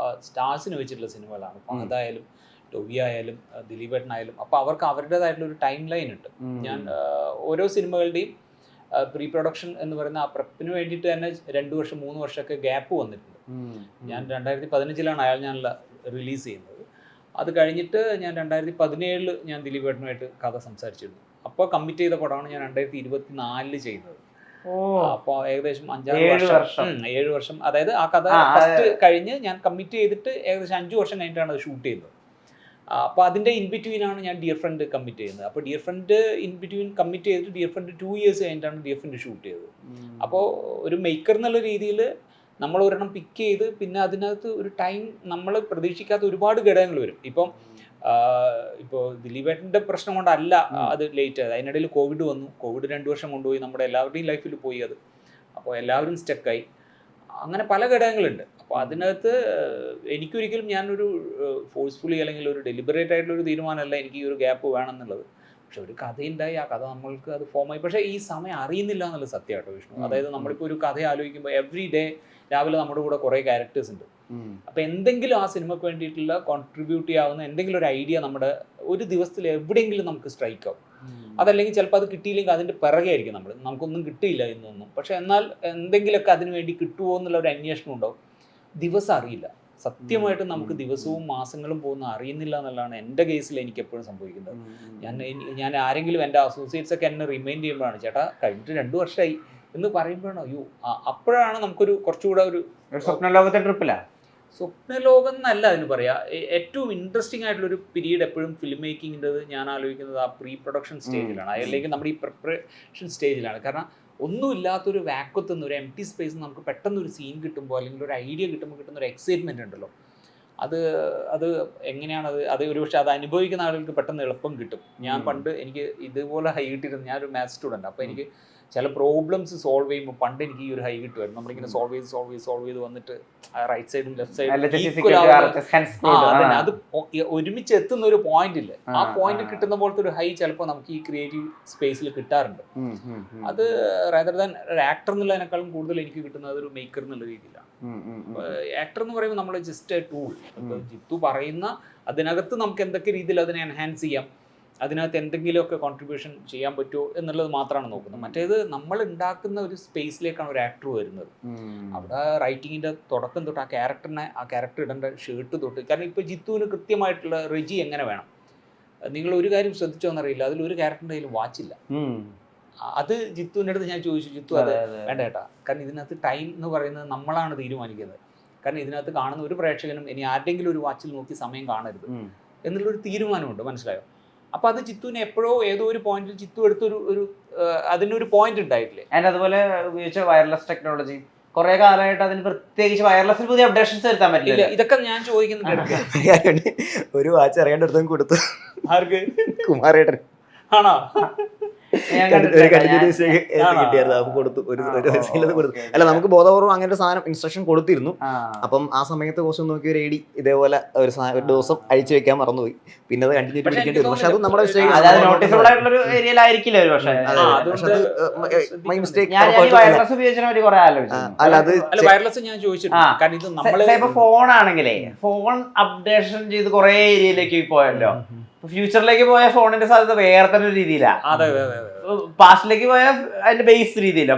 A: സ്റ്റാർസിന് വെച്ചിട്ടുള്ള സിനിമകളാണ്. അതായാലും ടൊവി ആയാലും ദിലീപേട്ടനായാലും. അപ്പോൾ അവർക്ക് അവരുടേതായിട്ടുള്ളൊരു ടൈം ലൈൻ ഉണ്ട്. ഞാൻ ഓരോ സിനിമകളുടെയും പ്രീ പ്രൊഡക്ഷൻ എന്ന് പറയുന്ന ആ പ്രെപ്പിന് വേണ്ടിയിട്ട് തന്നെ 2 വർഷം 3 വർഷമൊക്കെ ഗ്യാപ്പ് വന്നിട്ടുണ്ട്. ഞാൻ 2015 ഞാൻ റിലീസ് ചെയ്യുന്നത്. അത് കഴിഞ്ഞിട്ട് ഞാൻ 2017 ഞാൻ ദിലീപേട്ടനുമായിട്ട് കഥ സംസാരിച്ചിരുന്നു. അപ്പോൾ കമ്മിറ്റ് ചെയ്ത പടമാണ് ഞാൻ 2024 ചെയ്യുന്നത്. അപ്പോൾ ഏകദേശം 7 വർഷം, അതായത് ആ കഥ ഫസ്റ്റ് കഴിഞ്ഞ് ഞാൻ കമ്മിറ്റ് ചെയ്തിട്ട് ഏകദേശം 5 വർഷം കഴിഞ്ഞിട്ടാണ് അത് ഷൂട്ട് ചെയ്യുന്നത്. അപ്പോൾ അതിൻ്റെ ഇൻബിറ്റ്വീനാണ് ഞാൻ ഡിയർ ഫ്രണ്ട് കമ്മിറ്റ് ചെയ്യുന്നത്. അപ്പോൾ ഡിയർ ഫ്രണ്ട് ഇൻബിറ്റ്വീൻ കമ്മിറ്റ് ചെയ്തിട്ട് ഡിയർ ഫ്രണ്ട് 2 ഇയേഴ്സ് കഴിഞ്ഞിട്ടാണ് ഡിയർ ഫ്രണ്ട് ഷൂട്ട് ചെയ്തത്. അപ്പോൾ ഒരു മേക്കർ എന്നുള്ള രീതിയിൽ നമ്മൾ ഒരെണ്ണം പിക്ക് ചെയ്ത് പിന്നെ അതിനകത്ത് ഒരു ടൈം നമ്മൾ പ്രതീക്ഷിക്കാത്ത ഒരുപാട് ഘടകങ്ങൾ വരും. ഇപ്പോൾ ദിലീപേട്ടൻ്റെ പ്രശ്നം കൊണ്ടല്ല അത് ലേറ്റ് ആയത്. അതിനിടയിൽ കോവിഡ് വന്നു. കോവിഡ് 2 വർഷം കൊണ്ടുപോയി, നമ്മുടെ എല്ലാവരുടെയും ലൈഫിൽ പോയി അത്. അപ്പോൾ എല്ലാവരും സ്റ്റക്കായി. അങ്ങനെ പല ഘടകങ്ങളുണ്ട്. അപ്പോൾ അതിനകത്ത് എനിക്കൊരിക്കലും ഞാനൊരു ഫോഴ്സ്ഫുള്ളി അല്ലെങ്കിൽ ഒരു ഡെലിബറേറ്റ് ആയിട്ടുള്ളൊരു തീരുമാനമല്ല എനിക്ക് ഈ ഒരു ഗ്യാപ്പ് വേണമെന്നുള്ളത്. പക്ഷെ ഒരു കഥയുണ്ടായി, ആ കഥ നമ്മൾക്ക് അത് ഫോമായി. പക്ഷേ ഈ സമയം അറിയുന്നില്ല എന്നുള്ളത് സത്യമായിട്ടോ വിഷ്ണു. അതായത് നമ്മളിപ്പോൾ ഒരു കഥ ആലോചിക്കുമ്പോൾ എവറി ഡേ രാവിലെ നമ്മുടെ കൂടെ കുറേ ക്യാരക്ടേഴ്സ് ഉണ്ട്. അപ്പോൾ എന്തെങ്കിലും ആ സിനിമയ്ക്ക് വേണ്ടിയിട്ടുള്ള കോൺട്രിബ്യൂട്ട് ചെയ്യാവുന്ന എന്തെങ്കിലും ഒരു ഐഡിയ നമ്മുടെ ഒരു ദിവസത്തിൽ എവിടെയെങ്കിലും നമുക്ക് സ്ട്രൈക്ക് ആവും. അതല്ലെങ്കിൽ ചിലപ്പോൾ അത് കിട്ടിയില്ലെങ്കിൽ അതിൻ്റെ പിറകെ ആയിരിക്കും നമുക്കൊന്നും കിട്ടിയില്ല എന്നൊന്നും. പക്ഷെ എന്നാൽ എന്തെങ്കിലുമൊക്കെ അതിന് വേണ്ടി കിട്ടുമോ എന്നുള്ള ഒരു അന്വേഷണം ഉണ്ടാവും. ദിവസം അറിയില്ല. സത്യമായിട്ടും നമുക്ക് ദിവസവും മാസങ്ങളും പോകുന്ന അറിയുന്നില്ല എന്നുള്ളതാണ് എൻ്റെ കേസിൽ എനിക്ക് എപ്പോഴും സംഭവിക്കുന്നത്. ഞാൻ ആരെങ്കിലും എൻ്റെ അസോസിയേറ്റ്സ് ഒക്കെ എന്നെ റിമൈൻഡ് ചെയ്യുമ്പോഴാണ്, ചേട്ടാ കഴിഞ്ഞിട്ട് 2 വർഷമായി എന്ന് പറയുമ്പോഴാണ് അയ്യോ, അപ്പോഴാണ് നമുക്കൊരു കുറച്ചുകൂടെ ഒരു
C: സ്വപ്ന ലോകത്തെ ട്രിപ്പില്ല.
A: സ്വപ്നലോകം എന്നല്ല അതിന് പറയാ. ഏറ്റവും ഇൻട്രസ്റ്റിംഗ് ആയിട്ടുള്ള ഒരു പീരീഡ് എപ്പോഴും ഫിലിം മേക്കിങ്ങിൻ്റെ ഞാൻ ആലോചിക്കുന്നത് ആ പ്രീ പ്രൊഡക്ഷൻ സ്റ്റേജിലാണ്, അല്ലെങ്കിൽ നമ്മുടെ ഈ പ്രിപ്പറേഷൻ സ്റ്റേജിലാണ്. കാരണം ഒന്നുമില്ലാത്തൊരു വാക്വത്തുനിന്ന് ഒരു എം ടി സ്പേസ് നമുക്ക് പെട്ടെന്ന് ഒരു സീൻ കിട്ടുമ്പോൾ അല്ലെങ്കിൽ ഒരു ഐഡിയ കിട്ടുമ്പോൾ കിട്ടുന്ന ഒരു എക്സൈറ്റ്മെന്റ് ഉണ്ടല്ലോ, അത് എങ്ങനെയാണത്, അത് ഒരു പക്ഷേ അത് അനുഭവിക്കുന്ന ആളുകൾക്ക് പെട്ടെന്ന് എളുപ്പം കിട്ടും. ഞാൻ പണ്ട് എനിക്ക് ഇതുപോലെ ഹൈ കിട്ടിയിരുന്നു, ഞാനൊരു മാത്സ് സ്റ്റുഡൻറ്റ്. അപ്പോൾ എനിക്ക് ചില പ്രോബ്ലംസ് സോൾവ് ചെയ്യുമ്പോൾ പണ്ട് എനിക്ക് ഈ ഒരു ഹൈ കിട്ടുമായിരുന്നു. നമ്മളിങ്ങനെ സോൾവ് ചെയ്ത് വന്നിട്ട് റൈറ്റ് സൈഡും ലെഫ്റ്റ് സൈഡും അത് ഒരുമിച്ച് എത്തുന്ന ഒരു പോയിന്റ് ഇല്ലേ, ആ പോയിന്റ് കിട്ടുന്ന പോലത്തെ ഒരു ഹൈ ചിലപ്പോൾ നമുക്ക് ഈ ക്രിയേറ്റീവ് സ്പേസിൽ കിട്ടാറുണ്ട്. അത് റേദർ ദാൻ ഒരു ആക്ടർ എന്നുള്ളതിനേക്കാളും കൂടുതൽ എനിക്ക് കിട്ടുന്നത് ഒരു മേക്കർ എന്നുള്ള രീതിയിലാണ്. ആക്ടർ എന്ന് പറയുമ്പോൾ നമ്മൾ ജസ്റ്റ് എ ടൂൾ. ജിത്തു പറയുന്ന അതിനകത്ത് നമുക്ക് എന്തൊക്കെ രീതിയിൽ അതിനെ എൻഹാൻസ് ചെയ്യാം, അതിനകത്ത് എന്തെങ്കിലുമൊക്കെ കോൺട്രിബ്യൂഷൻ ചെയ്യാൻ പറ്റുമോ എന്നുള്ളത് മാത്രമാണ് നോക്കുന്നത്. മറ്റേത് നമ്മൾ ഉണ്ടാക്കുന്ന ഒരു സ്പേസിലേക്കാണ് ഒരു ആക്ടർ വരുന്നത്. അവിടെ റൈറ്റിങ്ങിൻ്റെ തുടക്കം തൊട്ട് ആ ക്യാരക്ടർ ഇടേണ്ട ഷർട്ട് തൊട്ട്, കാരണം ഇപ്പോൾ ജിത്തുവിന് കൃത്യമായിട്ടുള്ള റെജി എങ്ങനെ വേണം. നിങ്ങൾ ഒരു കാര്യം ശ്രദ്ധിച്ചോന്നറിയില്ല, അതിലൊരു ക്യാരക്ടറിൻ്റെ കയ്യിൽ വാച്ചില്ല. അത് ജിത്തുവിൻ്റെ അടുത്ത് ഞാൻ ചോദിച്ചു, ജിത്തു അത് വേണ്ട കേട്ടാ, കാരണം ഇതിനകത്ത് ടൈം എന്ന് പറയുന്നത് നമ്മളാണ് തീരുമാനിക്കുന്നത്. കാരണം ഇതിനകത്ത് കാണുന്ന ഒരു പ്രേക്ഷകനും ഇനി ആരുടെങ്കിലും ഒരു വാച്ചിൽ നോക്കി സമയം കാണരുത് എന്നുള്ളൊരു തീരുമാനമുണ്ട്, മനസ്സിലായോ? അപ്പോൾ അത് ജിത്തുവിനെ എപ്പോഴോ ഏതോ ഒരു പോയിന്റിൽ ജിത്തു എടുത്തൊരു അതിനൊരു പോയിന്റ് ഉണ്ടായിട്ടില്ലേ.
C: ആൻഡ് അതുപോലെ ഉപയോഗിച്ച വയർലെസ് ടെക്നോളജി കുറെ കാലമായിട്ട് അതിന് പ്രത്യേകിച്ച് വയർലെസ്സിൽ പുതിയ അപ്ഡേഷൻസ് വരുത്താൻ പറ്റില്ല.
A: ഇതൊക്കെ ഞാൻ ചോദിക്കുന്നുണ്ട്.
B: ഒരു വാച്ച് അറിയാണ്ട് കൊടുത്തു
A: ആർക്ക്?
B: കുമാരേട്ടൻ.
A: ആണോ?
B: അല്ല, നമുക്ക് ബോധപൂർവ്വം അങ്ങനെ ഒരു സാധനം ഇൻസ്ട്രക്ഷൻ കൊടുത്തിരുന്നു. അപ്പം ആ സമയത്ത് കുറച്ച് നോക്കി ഒരു ഐഡി ഇതേപോലെ ഒരു ദിവസം അഴിച്ചു വെക്കാൻ മറന്നുപോയി. പിന്നെ അത് കണ്ടിന്യൂ പിടിക്കേണ്ടി വരും. പക്ഷെ അത് നമ്മുടെ
C: നോട്ടീസബിൾ ആയിട്ടുള്ള ഒരു ഏരിയയിലായിരിക്കില്ല.
A: വയർലെസ് ഞാൻ ചോദിച്ചിട്ടുണ്ട്.
C: ഫോൺ ആണെങ്കിലേ ഫോൺ അപ്ഡേഷൻ ചെയ്ത് കുറെ ഏരിയയിലേക്ക് പോയല്ലോ. ഫ്യൂച്ചറിലേക്ക് പോയ ഫോണിന്റെ സാധ്യത വേറെ തന്നെ ഒരു രീതിയിലാണ്, പാസ്റ്റിലേക്ക് പോയ അതിന്റെ ബേസ് രീതിയില്ല.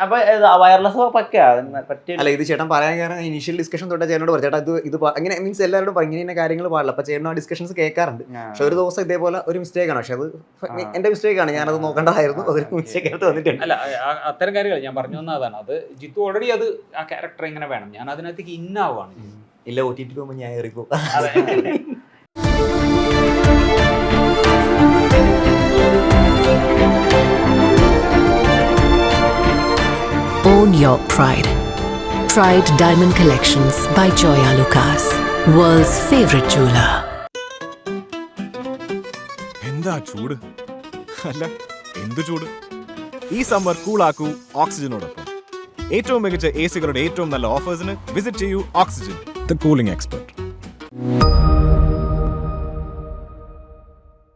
C: അപ്പൊ വയർലെസ് പറ്റിയ.
B: അല്ല, ഇത് ചേട്ടൻ പറയാൻ കാരണം ഇനീഷ്യൽ ഡിസ്കഷൻ തൊട്ട് ചേട്ടനോട് പറഞ്ഞു, ചേട്ടാ ഇത് അങ്ങനെ മീൻസ് എല്ലാവരോടും ഇങ്ങനെ കാര്യങ്ങൾ പാടില്ല. അപ്പൊ ചേട്ടൻ ആ ഡിസ്കഷൻസ് കേൾക്കാറുണ്ട്. പക്ഷെ ഒരു ദിവസം ഇതേപോലെ ഒരു മിസ്റ്റേക്ക് ആണ്. പക്ഷെ അത് എന്റെ മിസ്റ്റേക്ക് ആണ്, ഞാനത് നോക്കേണ്ടതായിരുന്നു. അതൊരു മിസ്റ്റേക്ക് ആയിട്ട് വന്നിട്ടുണ്ട്.
A: അല്ല, അത്തരം കാര്യങ്ങൾ ഞാൻ പറഞ്ഞു വന്നതാണ്. അത് ജിത്തു ഓൾറെഡി അത് ആ ക്യാരക്ടർ എങ്ങനെ വേണം, ഞാൻ അതിനകത്തേക്ക് ഇന്നാവാണ്.
B: ഇല്ല, OTT പോകുമ്പോൾ ഞാൻ ഏറിപ്പോ.
D: Own your pride. Pride Diamond Collections by Joya Lucas, world's favorite jeweler.
E: എന്താ ചൂട്, അല്ല എന്ത് ചൂട്. ഈ സമ്മർ കൂളാക്കൂ ഓക്സിജനോടൊപ്പം. ഏറ്റവും മികച്ച AC കളുടെ ഏറ്റവും നല്ല ഓഫേഴ്സിന് വിസിറ്റ് ചെയ്യൂ ഓക്സിജൻ, ദ കൂളിംഗ് എക്സ്പെർട്ട്.